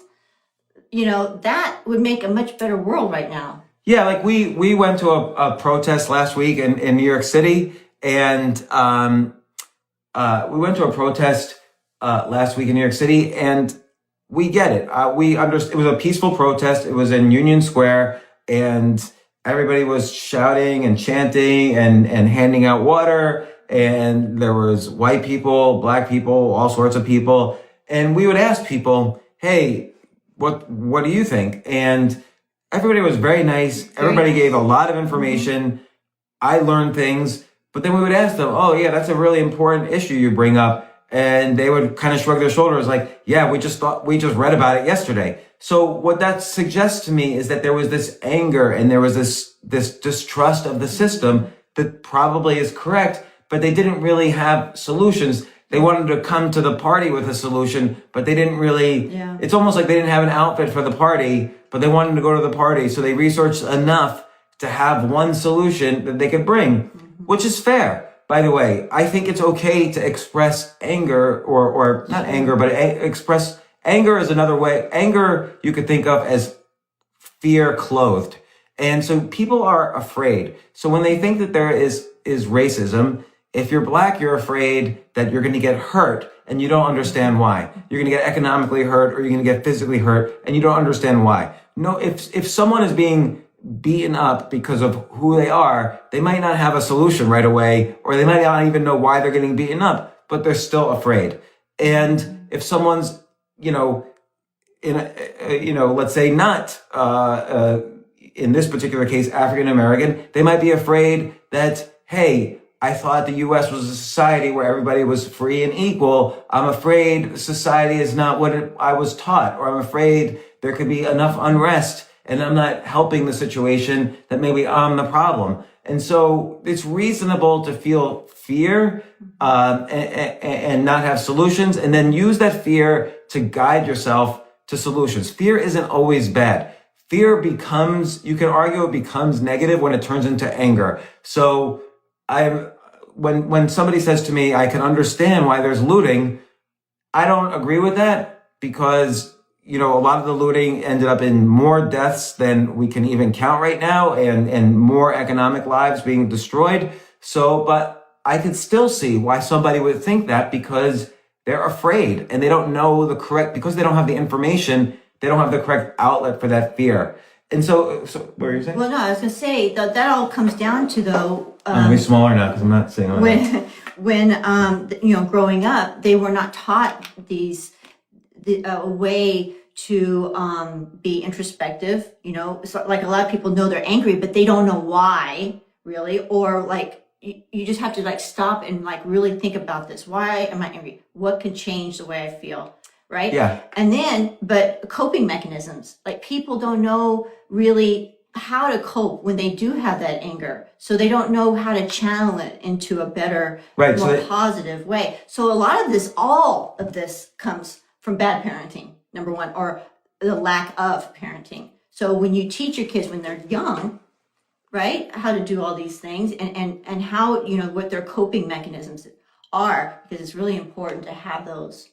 Speaker 6: that would make a much better world right now.
Speaker 5: Yeah, like we went to a protest last week in New York City, and we went to a protest last week in New York City, and we get it. We understand it was a peaceful protest. It was in Union Square, and everybody was shouting and chanting and handing out water, and there was white people, black people, all sorts of people, and we would ask people, "Hey, what do you think?" And everybody was very nice. Everybody gave a lot of information. I learned things, but then we would ask them, "Oh yeah, that's a really important issue you bring up." And they would kind of shrug their shoulders like, "Yeah, we just read about it yesterday." So what that suggests to me is that there was this anger and there was this distrust of the system that probably is correct, but they didn't really have solutions. They wanted to come to the party with a solution, but they didn't really, it's almost like they didn't have an outfit for the party, but they wanted to go to the party. So they researched enough to have one solution that they could bring, which is fair. By the way, I think it's okay to express anger or not anger, but express anger is another way. Anger you could think of as fear clothed. And so people are afraid. So when they think that there is racism, if you're black, you're afraid that you're going to get hurt and you don't understand why. You're going to get economically hurt or you're going to get physically hurt and you don't understand why. No, if someone is being beaten up because of who they are, they might not have a solution right away, or they might not even know why they're getting beaten up, but they're still afraid. And if someone's, let's say not, in this particular case, African American, they might be afraid that, hey, I thought the U.S. was a society where everybody was free and equal. I'm afraid society is not what I was taught, or I'm afraid there could be enough unrest and I'm not helping the situation, that maybe I'm the problem. And so it's reasonable to feel fear and not have solutions, and then use that fear to guide yourself to solutions. Fear isn't always bad. Fear you can argue it becomes negative when it turns into anger. So when somebody says to me, I can understand why there's looting, I don't agree with that, because a lot of the looting ended up in more deaths than we can even count right now, and more economic lives being destroyed. So, but I could still see why somebody would think that, because they're afraid and they don't know because they don't have the information, they don't have the correct outlet for that fear. And so what were you saying?
Speaker 6: Well, no, I was going to say that all comes down to, though.
Speaker 5: I'm going to be smaller now because I'm not saying
Speaker 6: when growing up, they were not taught a way to be introspective. So like a lot of people know they're angry, but they don't know why, really. Or like you just have to stop and really think about this. Why am I angry? What can change the way I feel? Right? Yeah. And then, but coping mechanisms, people don't know really how to cope when they do have that anger. So they don't know how to channel it into a better, more positive way. So all of this comes from bad parenting, number one, or the lack of parenting. So when you teach your kids when they're young, right, how to do all these things and how, what their coping mechanisms are, because it's really important to have those.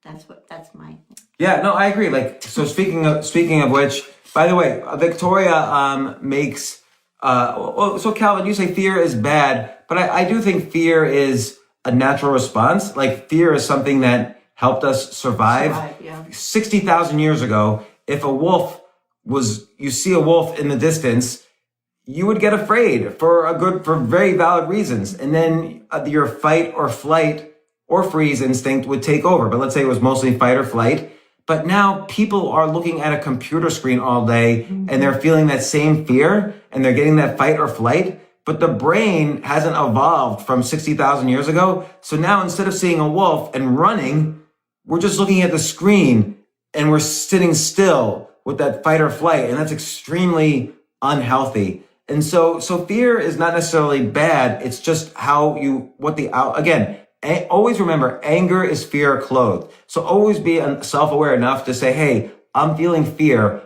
Speaker 6: That's my.
Speaker 5: Yeah, no, I agree. So speaking of which, by the way, Victoria makes. So Calvin, you say fear is bad, but I do think fear is a natural response. Fear is something that helped us survive. 60,000 years ago, if you see a wolf in the distance, you would get afraid for very valid reasons, and then your fight or flight or freeze instinct would take over. But let's say it was mostly fight or flight.
Speaker 1: But now people are looking at a computer screen all day and they're feeling that same fear and they're getting that fight or flight. But the brain hasn't evolved from 60,000 years ago. So now instead of seeing a wolf and running, we're just looking at the screen and we're sitting still with that fight or flight. And that's extremely unhealthy. And so fear is not necessarily bad. It's just again, always remember, anger is fear clothed. So always be self-aware enough to say, hey, I'm feeling fear.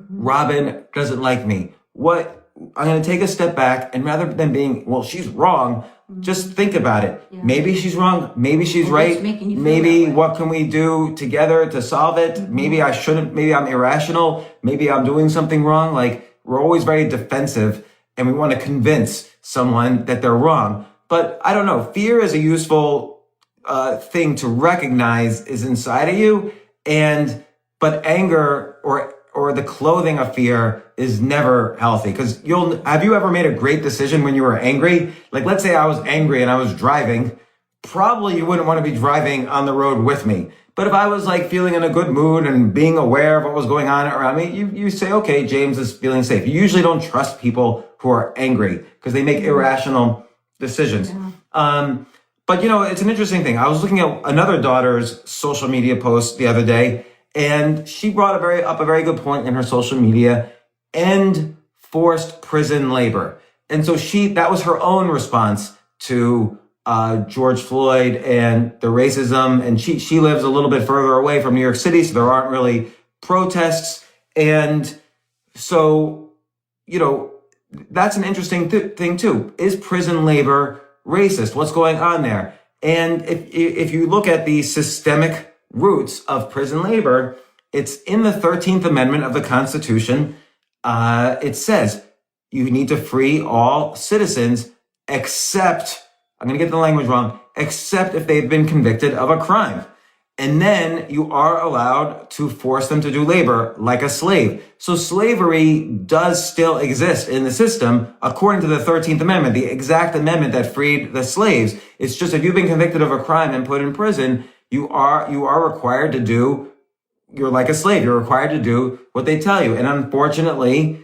Speaker 1: Robin doesn't like me. I'm going to take a step back, and rather than being, well, she's wrong, just think about it. Yeah. Maybe she's wrong. Maybe she's right. Maybe what can we do together to solve it? Maybe I shouldn't. Maybe I'm irrational. Maybe I'm doing something wrong. Like, we're always very defensive and we want to convince someone that they're wrong. But I don't know. Fear is a useful thing to recognize is inside of you. But anger or the clothing of fear is never healthy. Because have you ever made a great decision when you were angry? Like, let's say I was angry and I was driving. Probably you wouldn't want to be driving on the road with me. But if I was like feeling in a good mood and being aware of what was going on around me, you say, okay, James is feeling safe. You usually don't trust people who are angry because they make irrational decisions. Yeah. But it's an interesting thing. I was looking at another daughter's social media post the other day, and she brought up a very good point in her social media: end forced prison labor. And so that was her own response to George Floyd and the racism. And she lives a little bit further away from New York City, so there aren't really protests. And so, that's an interesting thing too. Is prison labor racist? What's going on there? And if you look at the systemic roots of prison labor, it's in the 13th Amendment of the Constitution. It says you need to free all citizens except, I'm going to get the language wrong, except if they've been convicted of a crime. And then you are allowed to force them to do labor like a slave. So slavery does still exist in the system according to the 13th Amendment, the exact amendment that freed the slaves. It's just if you've been convicted of a crime and put in prison, you are required to do, you're like a slave. You're required to do what they tell you. And unfortunately,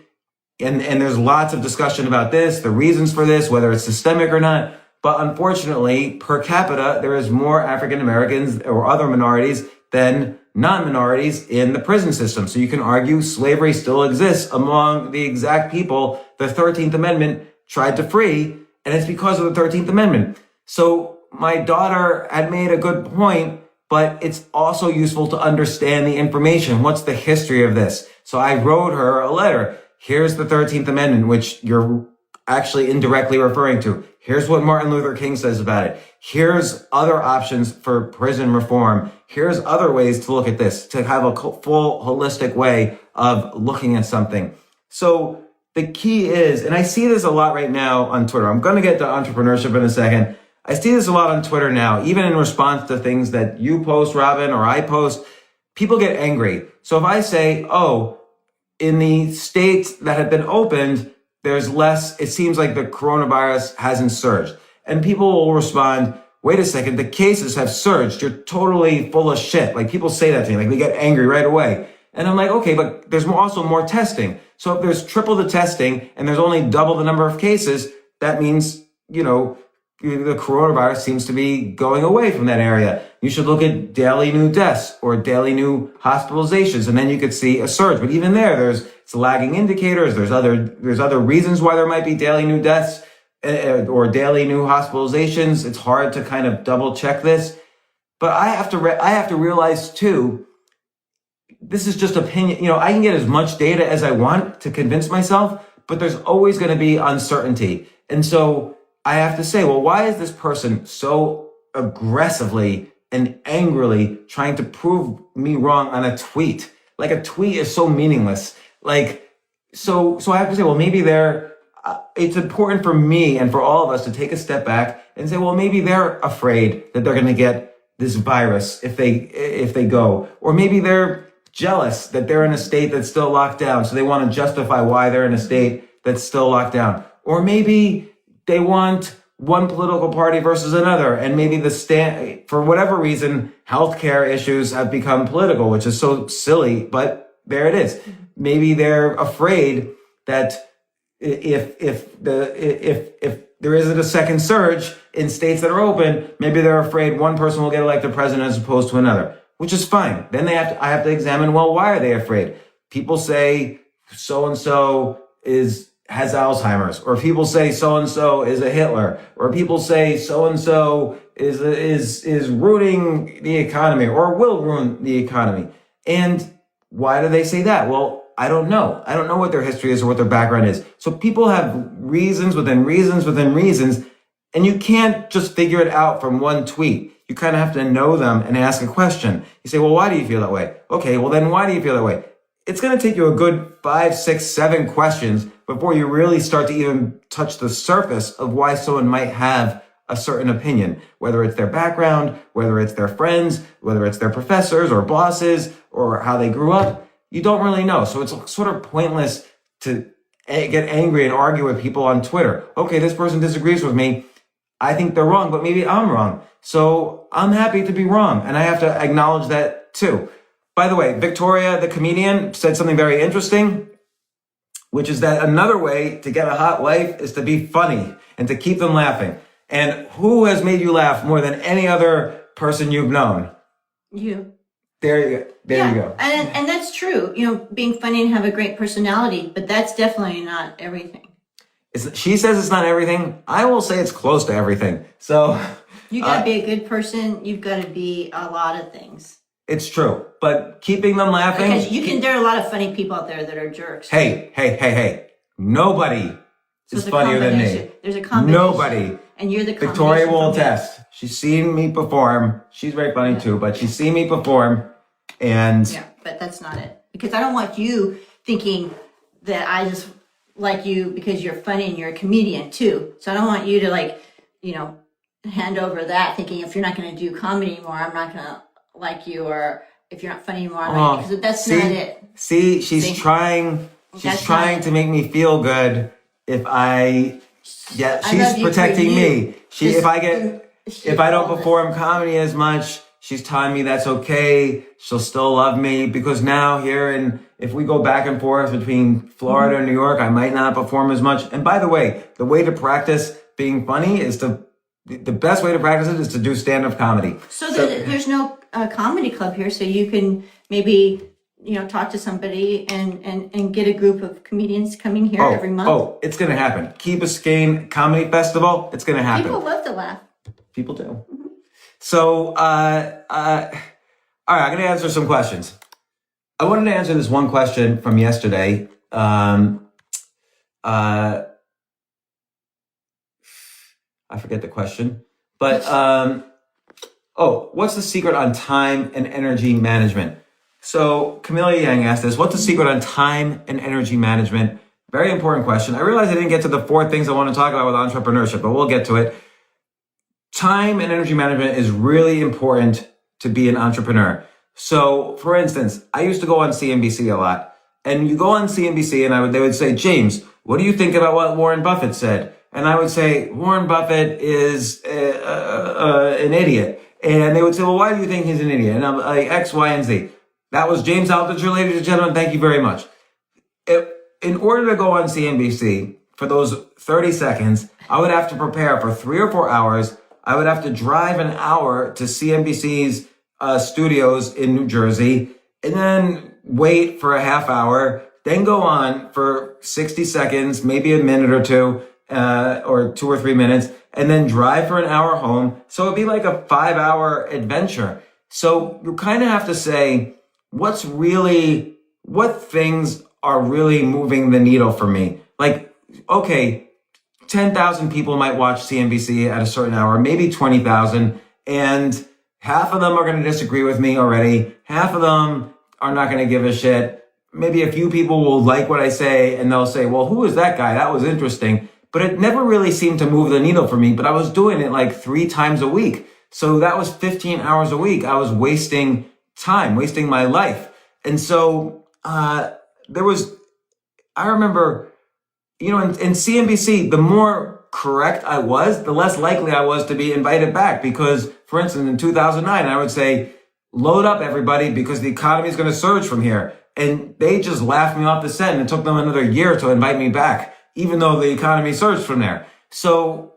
Speaker 1: and there's lots of discussion about this, the reasons for this, whether it's systemic or not. But unfortunately, per capita, there is more African Americans or other minorities than non-minorities in the prison system. So you can argue slavery still exists among the exact people the 13th Amendment tried to free, and it's because of the 13th Amendment. So my daughter had made a good point, but it's also useful to understand the information. What's the history of this? So I wrote her a letter. Here's the 13th Amendment, which you're actually indirectly referring to. Here's what Martin Luther King says about it. Here's other options for prison reform. Here's other ways to look at this, to have a full holistic way of looking at something. So the key is, and I see this a lot right now on Twitter. I'm going to get to entrepreneurship in a second. I see this a lot on Twitter now, even in response to things that you post, Robin, or I post. People get angry. So if I say, in the states that have been opened, there's less, it seems like the coronavirus hasn't surged. And people will respond, wait a second, the cases have surged. You're totally full of shit. Like, people say that to me, like they get angry right away. And I'm like, okay, but there's also more testing. So if there's triple the testing and there's only double the number of cases, that means, the coronavirus seems to be going away from that area. You should look at daily new deaths or daily new hospitalizations, and then you could see a surge. But even it's lagging indicators. There's other reasons why there might be daily new deaths or daily new hospitalizations. It's hard to kind of double check this, but I have to realize too, this is just opinion. I can get as much data as I want to convince myself, but there's always going to be uncertainty. And so I have to say, well, why is this person so aggressively and angrily trying to prove me wrong on a tweet? Like, a tweet is so meaningless. So I have to say, well, maybe it's important for me and for all of us to take a step back and say, well, maybe they're afraid that they're going to get this virus if they go, or maybe they're jealous that they're in a state that's still locked down. So they want to justify why they're in a state that's still locked down. Or maybe they want
Speaker 5: one political party versus another, and maybe for whatever reason, healthcare issues have become political, which is so silly, but there it is. Maybe they're afraid that if there isn't a second surge in states that are open, maybe they're afraid one person will get elected president as opposed to another, which is fine. Then I have to examine, well, why are they afraid? People say so-and-so has Alzheimer's, or people say so-and-so is a Hitler, or people say so-and-so is ruining the economy or will ruin the economy. And why do they say that? Well, I don't know. I don't know what their history is or what their background is. So people have reasons within reasons within reasons, and you can't just figure it out from one tweet. You kind of have to know them and ask a question. You say, well, why do you feel that way? Okay, well then why do you feel that way? It's going to take you a good 5, 6, 7 questions before you really start to even touch the surface of why someone might have a certain opinion, whether it's their background, whether it's their friends, whether it's their professors or bosses or how they grew up. You don't really know. So it's sort of pointless to get angry and argue with people on Twitter. Okay, this person disagrees with me. I think they're wrong, but maybe I'm wrong. So I'm happy to be wrong. And I have to acknowledge that too. By the way, Victoria, the comedian, said something very interesting, which is that another way to get a hot wife is to be funny and to keep them laughing. And who has made you laugh more than any other person you've known?
Speaker 6: You.
Speaker 5: There you go. There you go.
Speaker 6: And that's true. You know, being funny and have a great personality, but that's definitely not everything.
Speaker 5: She says it's not everything. I will say it's close to everything. So
Speaker 6: you gotta be a good person. You've got to be a lot of things.
Speaker 5: It's true, but keeping them laughing.
Speaker 6: Because there are a lot of funny people out there that are jerks.
Speaker 5: Hey. Nobody is funnier than me.
Speaker 6: There's a combination.
Speaker 5: Nobody.
Speaker 6: And you're the combination.
Speaker 5: Victoria will attest. She's seen me perform. She's very funny too, but she's seen me perform. And
Speaker 6: yeah, but that's not it. Because I don't want you thinking that I just like you because you're funny and you're a comedian too. So I don't want you to hand over that thinking if you're not going to do comedy anymore, I'm not going to like you, or if you're not funny anymore, I'm not because that's not it.
Speaker 5: She's trying to make me feel good if she's protecting me. If I don't perform comedy as much, she's telling me that's okay. She'll still love me because now if we go back and forth between Florida and New York, I might not perform as much. And by the way, the way to practice being funny the best way to practice it is to do stand-up comedy.
Speaker 6: So there's no comedy club here, so you can maybe talk to somebody and get a group of comedians coming here every month. Oh,
Speaker 5: it's gonna happen. Key Biscayne Comedy Festival. It's gonna happen.
Speaker 6: People love to laugh.
Speaker 5: People do. Mm-hmm. So, all right, I'm gonna answer some questions. I wanted to answer this one question from yesterday. I forget the question, but what's the secret on time and energy management? So Camilla Yang asked this, what's the secret on time and energy management? Very important question. I realized I didn't get to the 4 things I want to talk about with entrepreneurship, but we'll get to it. Time and energy management is really important to be an entrepreneur. So for instance, I used to go on CNBC a lot, and you go on CNBC and they would say, James, what do you think about what Warren Buffett said? And I would say, Warren Buffett is an idiot. And they would say, well, why do you think he's an idiot? And I'm like, X, Y, and Z. That was James Altucher, ladies and gentlemen. Thank you very much. In order to go on CNBC for those 30 seconds, I would have to prepare for 3 or 4 hours. I would have to drive an hour to CNBC's studios in New Jersey, and then wait for a half hour, then go on for 60 seconds, maybe a minute or two, or 2 or 3 minutes, and then drive for an hour home. So it'd be like a 5-hour adventure. So you kind of have to say, what things are really moving the needle for me? Like, okay, 10,000 people might watch CNBC at a certain hour, maybe 20,000, and half of them are going to disagree with me already. Half of them are not going to give a shit. Maybe a few people will like what I say, and they'll say, well, who is that guy? That was interesting. But it never really seemed to move the needle for me, but I was doing it like 3 times a week. So that was 15 hours a week. I was wasting time, wasting my life. And so I remember, in CNBC, the more correct I was, the less likely I was to be invited back. Because, for instance, in 2009, I would say, load up everybody because the economy is going to surge from here. And they just laughed me off the set, and it took them another year to invite me back, even though the economy surged from there. So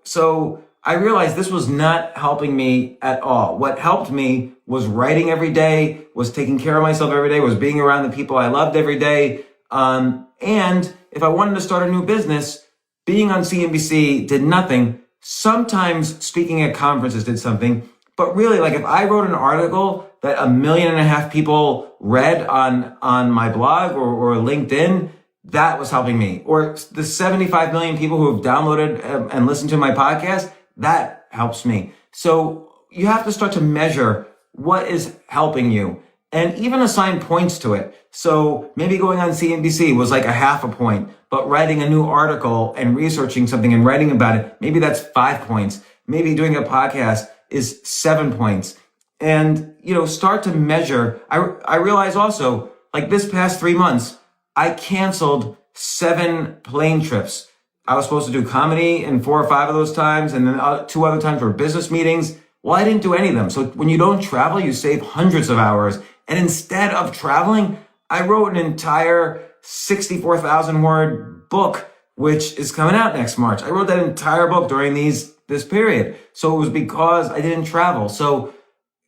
Speaker 5: I realized this was not helping me at all. What helped me was writing every day, was taking care of myself every day, was being around the people I loved every day. And if I wanted to start a new business, being on CNBC did nothing. Sometimes speaking at conferences did something. But really, like if I wrote an article that 1.5 million people read on my blog or LinkedIn, that was helping me. Or the 75 million people who have downloaded and listened to my podcast, that helps me. So you have to start to measure what is helping you and even assign points to it. So maybe going on CNBC was like a 0.5 point, but writing a new article and researching something and writing about it, maybe that's 5 points. Maybe doing a podcast is 7 points. And, start to measure. I realize also, like this past 3 months, I canceled 7 plane trips. I was supposed to do comedy in 4 or 5 of those times, and then 2 other times were business meetings. Well, I didn't do any of them. So when you don't travel, you save hundreds of hours. And instead of traveling, I wrote an entire 64,000 word book, which is coming out next March. I wrote that entire book during this period. So it was because I didn't travel. So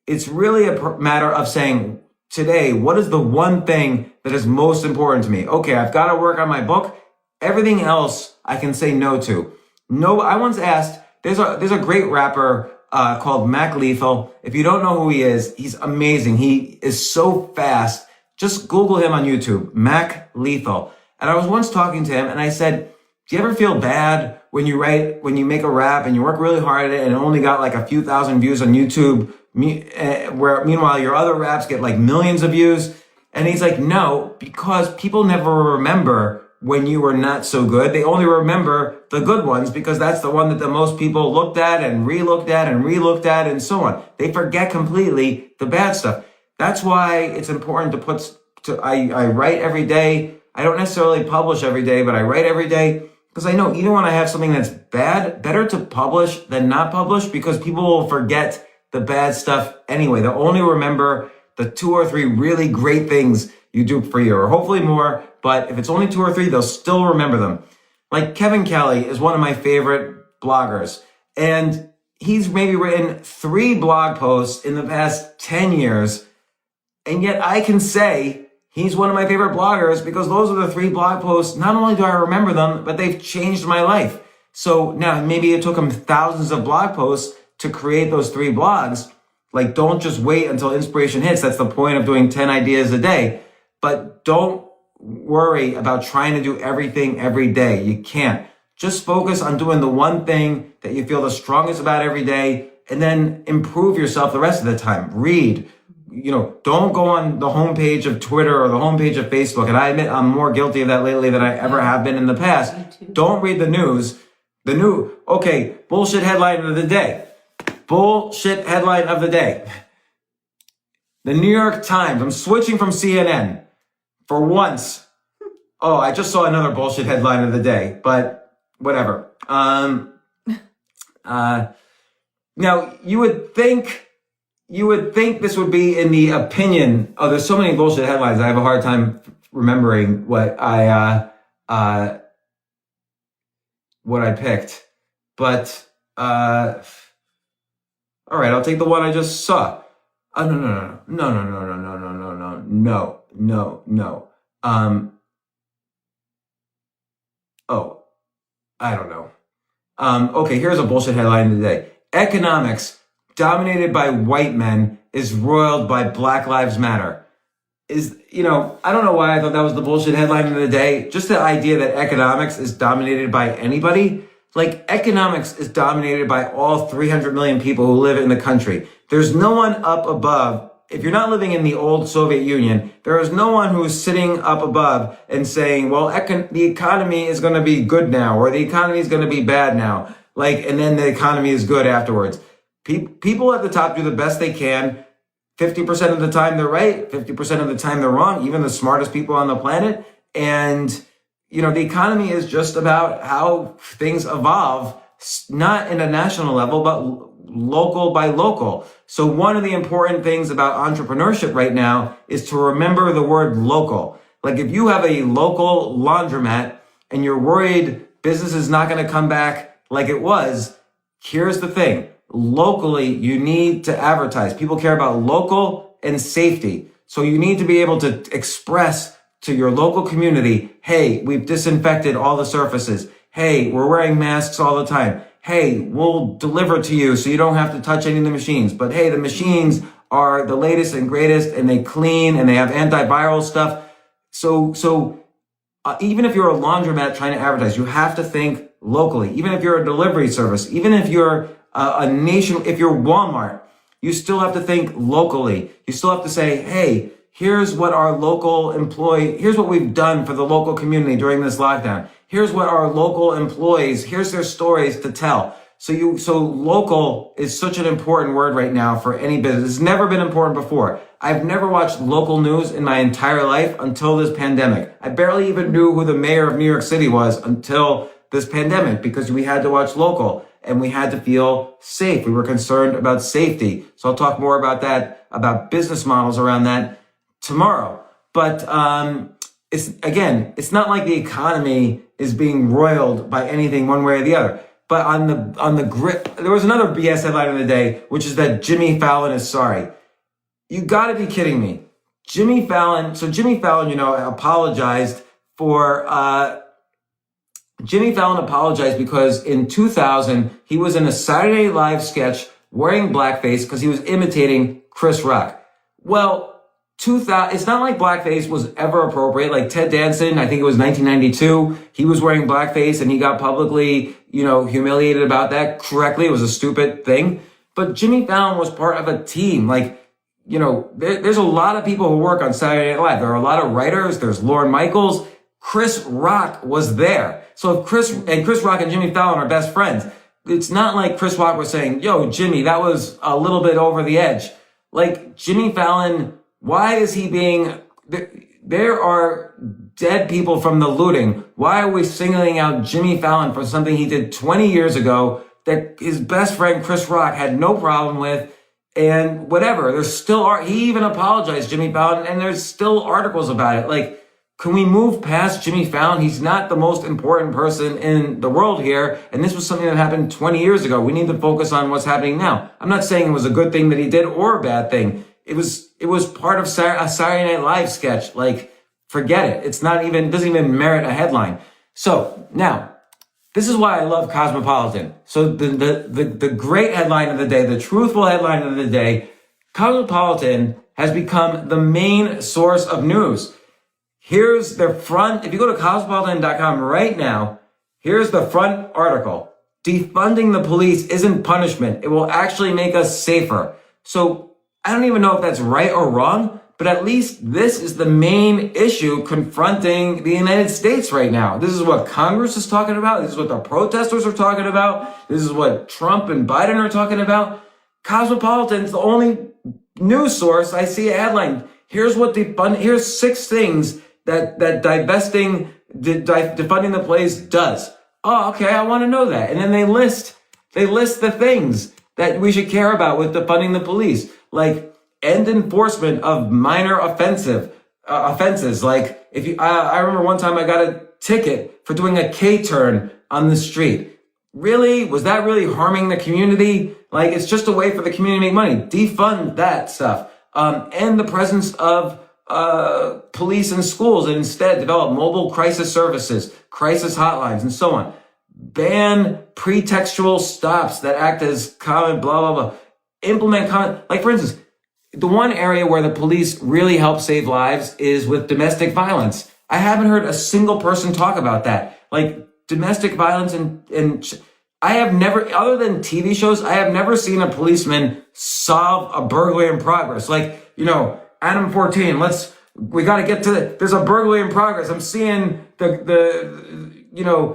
Speaker 5: it's really a matter of saying, today, what is the one thing that is most important to me? Okay, I've got to work on my book. Everything else I can say no to. No, I once asked, there's a great rapper called Mac Lethal. If you don't know who he is, he's amazing. He is so fast. Just Google him on YouTube, Mac Lethal. And I was once talking to him and I said, do you ever feel bad when you make a rap and you work really hard at it and it only got like a few thousand views on YouTube, where meanwhile your other raps get like millions of views? And he's like, no, because people never remember when you were not so good. They only remember the good ones because that's the one that the most people looked at and re-looked at and re-looked at and so on. They forget completely the bad stuff. That's why it's important I write every day. I don't necessarily publish every day, but I write every day because I know even when I have something that's bad, better to publish than not publish because people will forget the bad stuff anyway. They'll only remember the 2 or 3 really great things you do for you, or hopefully more. But if it's only 2 or 3, they'll still remember them. Like Kevin Kelly is one of my favorite bloggers, and he's maybe written 3 blog posts in the past 10 years. And yet I can say he's one of my favorite bloggers because those are the 3 blog posts. Not only do I remember them, but they've changed my life. So now maybe it took him thousands of blog posts to create those 3 blogs. Like, don't just wait until inspiration hits. That's the point of doing 10 ideas a day. But don't worry about trying to do everything every day. You can't. Just focus on doing the one thing that you feel the strongest about every day and then improve yourself the rest of the time. Read. Don't go on the homepage of Twitter or the homepage of Facebook. And I admit I'm more guilty of that lately than I ever have been in the past. Don't read the news. Bullshit headline of the day. Bullshit headline of the day. The New York Times. I'm switching from CNN for once. Oh, I just saw another bullshit headline of the day, but whatever. Now you would think this would be in the opinion. Oh, there's so many bullshit headlines. I have a hard time remembering what I picked. But all right, I'll take the one I just saw. Oh, no. I don't know. Okay, here's a bullshit headline today. Economics, dominated by white men, is roiled by Black Lives Matter. I don't know why I thought that was the bullshit headline of the day. Just the idea that economics is dominated by anybody. Like, economics is dominated by all 300 million people who live in the country. There's no one up above. If you're not living in the old Soviet Union, there is no one who is sitting up above and saying, well, the economy is going to be good now, or the economy is going to be bad now. And then the economy is good afterwards. People at the top do the best they can. 50% of the time they're right. 50% of the time they're wrong. Even the smartest people on the planet. And the economy is just about how things evolve not in a national level, but local by local. So one of the important things about entrepreneurship right now is to remember the word local. Like if you have a local laundromat and you're worried business is not going to come back like it was, here's the thing. Locally, you need to advertise. People care about local and safety. So you need to be able to express to your local community, hey, we've disinfected all the surfaces. Hey, we're wearing masks all the time. Hey, we'll deliver to you so you don't have to touch any of the machines. But hey, the machines are the latest and greatest and they clean and they have antiviral stuff. So even if you're a laundromat trying to advertise, you have to think locally. Even if you're a delivery service, even if you're if you're Walmart, you still have to think locally. You still have to say, hey, here's what our local here's what we've done for the local community during this lockdown. Here's what our local employees, here's their stories to tell. So local is such an important word right now for any business. It's never been important before. I've never watched local news in my entire life until this pandemic. I barely even knew who the mayor of New York City was until this pandemic because we had to watch local and we had to feel safe. We were concerned about safety. So I'll talk more about that, about business models around that tomorrow. But it's not like the economy is being roiled by anything one way or the other. But on the grit, there was another BS headline of the day, which is that Jimmy Fallon is sorry. You gotta be kidding me. Jimmy Fallon, apologized for, Jimmy Fallon apologized because in 2000, he was in a Saturday Night Live sketch wearing blackface because he was imitating Chris Rock. Well, it's not like blackface was ever appropriate. Like Ted Danson, I think it was 1992, he was wearing blackface and he got publicly, humiliated about that. Correctly, it was a stupid thing. But Jimmy Fallon was part of a team. There's a lot of people who work on Saturday Night Live. There are a lot of writers. There's Lorne Michaels. Chris Rock was there. So if Chris Rock and Jimmy Fallon are best friends, it's not like Chris Rock was saying, yo, Jimmy, that was a little bit over the edge. Like Jimmy Fallon, why is he being, there are dead people from the looting. Why are we singling out Jimmy Fallon for something he did 20 years ago that his best friend Chris Rock had no problem with? And whatever, he even apologized, Jimmy Fallon, and there's still articles about it. Like, can we move past Jimmy Fallon? He's not the most important person in the world here. And this was something that happened 20 years ago. We need to focus on what's happening now. I'm not saying it was a good thing that he did or a bad thing. It was part of a Saturday Night Live sketch. Like, forget it. It doesn't even merit a headline. So now, this is why I love Cosmopolitan. So the great headline of the day, the truthful headline of the day, Cosmopolitan has become the main source of news. Here's the front. If you go to cosmopolitan.com right now, here's the front article. Defunding the police isn't punishment. It will actually make us safer. So I don't even know if that's right or wrong, but at least this is the main issue confronting the United States right now. This is what Congress is talking about. This is what the protesters are talking about. This is what Trump and Biden are talking about. Cosmopolitan's the only news source I see a headline. Here's 6 things that defunding the police does. Oh, okay, I want to know that. And then they list the things that we should care about with defunding the police, like end enforcement of minor offenses. Like I remember one time I got a ticket for doing a K-turn on the street. Really? Was that really harming the community? Like, it's just a way for the community to make money. Defund that stuff. End the presence of police in schools and instead develop mobile crisis services, crisis hotlines, and so on. Ban pretextual stops that act as common, blah, blah, blah. Implement common, like for instance, the one area where the police really help save lives is with domestic violence. I haven't heard a single person talk about that. Like domestic violence and I have never, other than TV shows, I have never seen a policeman solve a burglary in progress. Like, Adam 14, we got to get to there's a burglary in progress. I'm seeing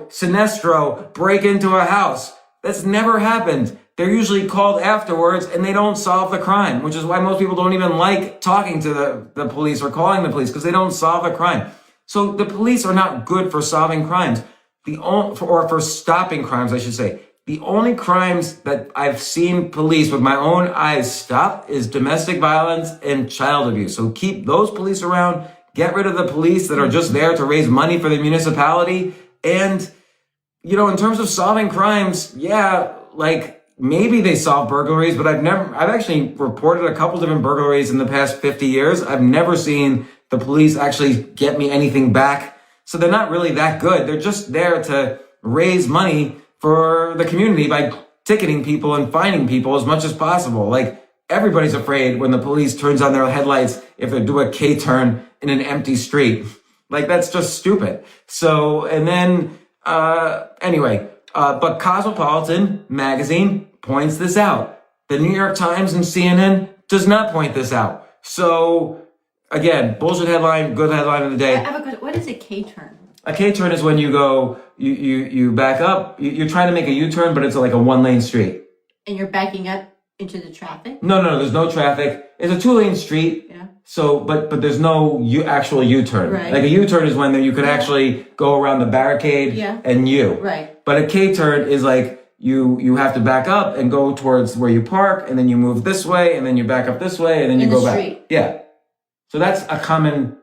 Speaker 5: Sinestro break into a house. That's never happened. They're usually called afterwards and they don't solve the crime, which is why most people don't even like talking to the police or calling the police because they don't solve the crime. So the police are not good for solving crimes. For stopping crimes, I should say. The only crimes that I've seen police with my own eyes stop is domestic violence and child abuse. So keep those police around. Get rid of the police that are just there to raise money for the municipality. And, you know, in terms of solving crimes, yeah, like maybe they solve burglaries, but I've actually reported a couple different burglaries in the past 50 years. I've never seen the police actually get me anything back. So they're not really that good. They're just there to raise money for the community by ticketing people and fining people as much as possible. Like, everybody's afraid when the police turns on their headlights if they do a K-turn in an empty street. Like, that's just stupid. So, and then, but Cosmopolitan magazine points this out. The New York Times and CNN does not point this out. So, again, bullshit headline, good headline of the day.
Speaker 6: I have a question. What is a K-turn?
Speaker 5: A K-turn is when you go, you back up, you're trying to make a U-turn, but it's like a one-lane street.
Speaker 6: And you're backing up into the traffic?
Speaker 5: No, there's no traffic. It's a two-lane street.
Speaker 6: Yeah.
Speaker 5: So, but there's no actual U-turn.
Speaker 6: Right.
Speaker 5: Like a U-turn is when you could actually go around the barricade and
Speaker 6: Right.
Speaker 5: But a K-turn is like you have to back up and go towards where you park, and then you move this way, and then you back up this way, and then you go back.
Speaker 6: Street.
Speaker 5: Yeah. So that's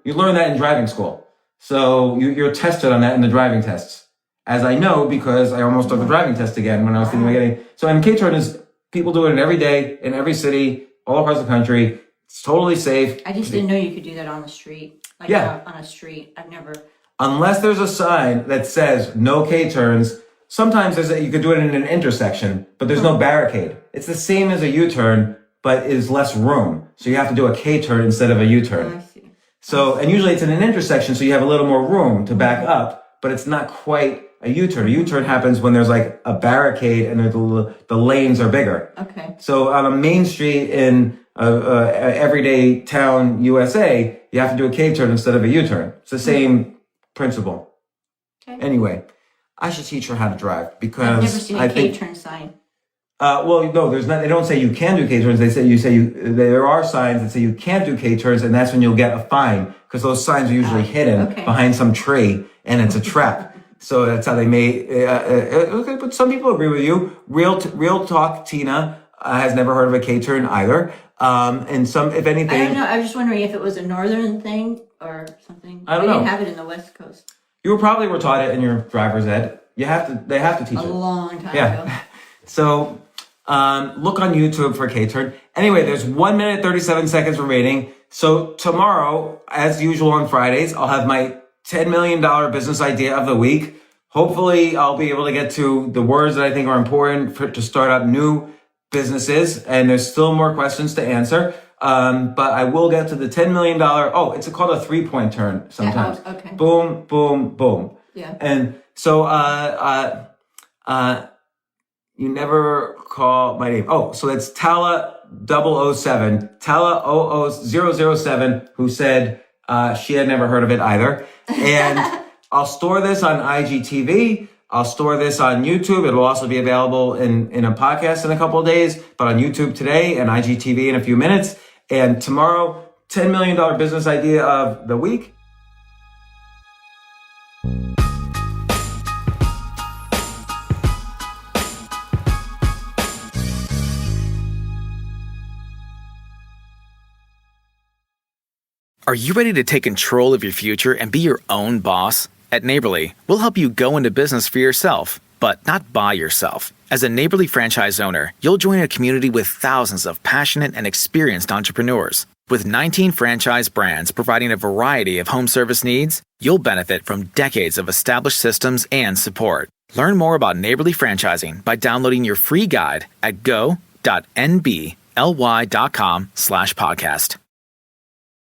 Speaker 5: you learn that in driving school. So you're tested on that in the driving tests. As I know, because I almost took the driving test again when I was thinking about getting. So, and K-turn is, people do it in every day, in every city, all across the country. It's totally safe.
Speaker 6: I just didn't know you could do that on the street. Like on a street. I've never.
Speaker 5: Unless there's a sign that says no K-turns, sometimes you could do it in an intersection, but there's no barricade. It's the same as a U-turn, but is less room. So you have to do a K-turn instead of a U-turn.
Speaker 6: Oh, I see.
Speaker 5: So, and usually it's in an intersection, so you have a little more room to back up, but it's not quite a U-turn. A U-turn happens when there's like a barricade and the lanes are bigger.
Speaker 6: Okay.
Speaker 5: So on a main street in everyday town, USA, you have to do a K-turn instead of a U-turn. It's the same principle.
Speaker 6: Okay.
Speaker 5: Anyway, I should teach her how to drive because
Speaker 6: I've never seen a K-turn sign.
Speaker 5: Well, no, there's not. They don't say you can do K-turns. There are signs that say you can't do K-turns, and that's when you'll get a fine because those signs are usually hidden behind some tree, and it's a trap. So that's how they may. But some people agree with you. Real talk. Tina has never heard of a K-turn either. And some, if anything,
Speaker 6: I don't know. I was just wondering if it was a northern thing or something.
Speaker 5: I don't know.
Speaker 6: They didn't have it in the West Coast.
Speaker 5: You probably were taught it in your driver's ed. They have to teach it
Speaker 6: A long time
Speaker 5: Yeah.
Speaker 6: ago.
Speaker 5: So. Look on YouTube for K-turn. Anyway, there's 1 minute, 37 seconds remaining. So tomorrow, as usual on Fridays, I'll have my $10 million business idea of the week. Hopefully, I'll be able to get to the words that I think are important to start up new businesses. And there's still more questions to answer. But I will get to the $10 million. Oh, it's called a 3-point turn sometimes.
Speaker 6: Yeah, okay.
Speaker 5: Boom, boom, boom.
Speaker 6: Yeah.
Speaker 5: And so, you never call my name. Oh, so that's Tala 007, Tala 007, who said she had never heard of it either. And I'll store this on IGTV. I'll store this on YouTube. It'll also be available in a podcast in a couple of days, but on YouTube today and IGTV in a few minutes. And tomorrow, $10 million business idea of the week.
Speaker 8: Are you ready to take control of your future and be your own boss? At Neighborly, we'll help you go into business for yourself, but not by yourself. As a Neighborly franchise owner, you'll join a community with thousands of passionate and experienced entrepreneurs. With 19 franchise brands providing a variety of home service needs, you'll benefit from decades of established systems and support. Learn more about Neighborly franchising by downloading your free guide at go.nbly.com/podcast.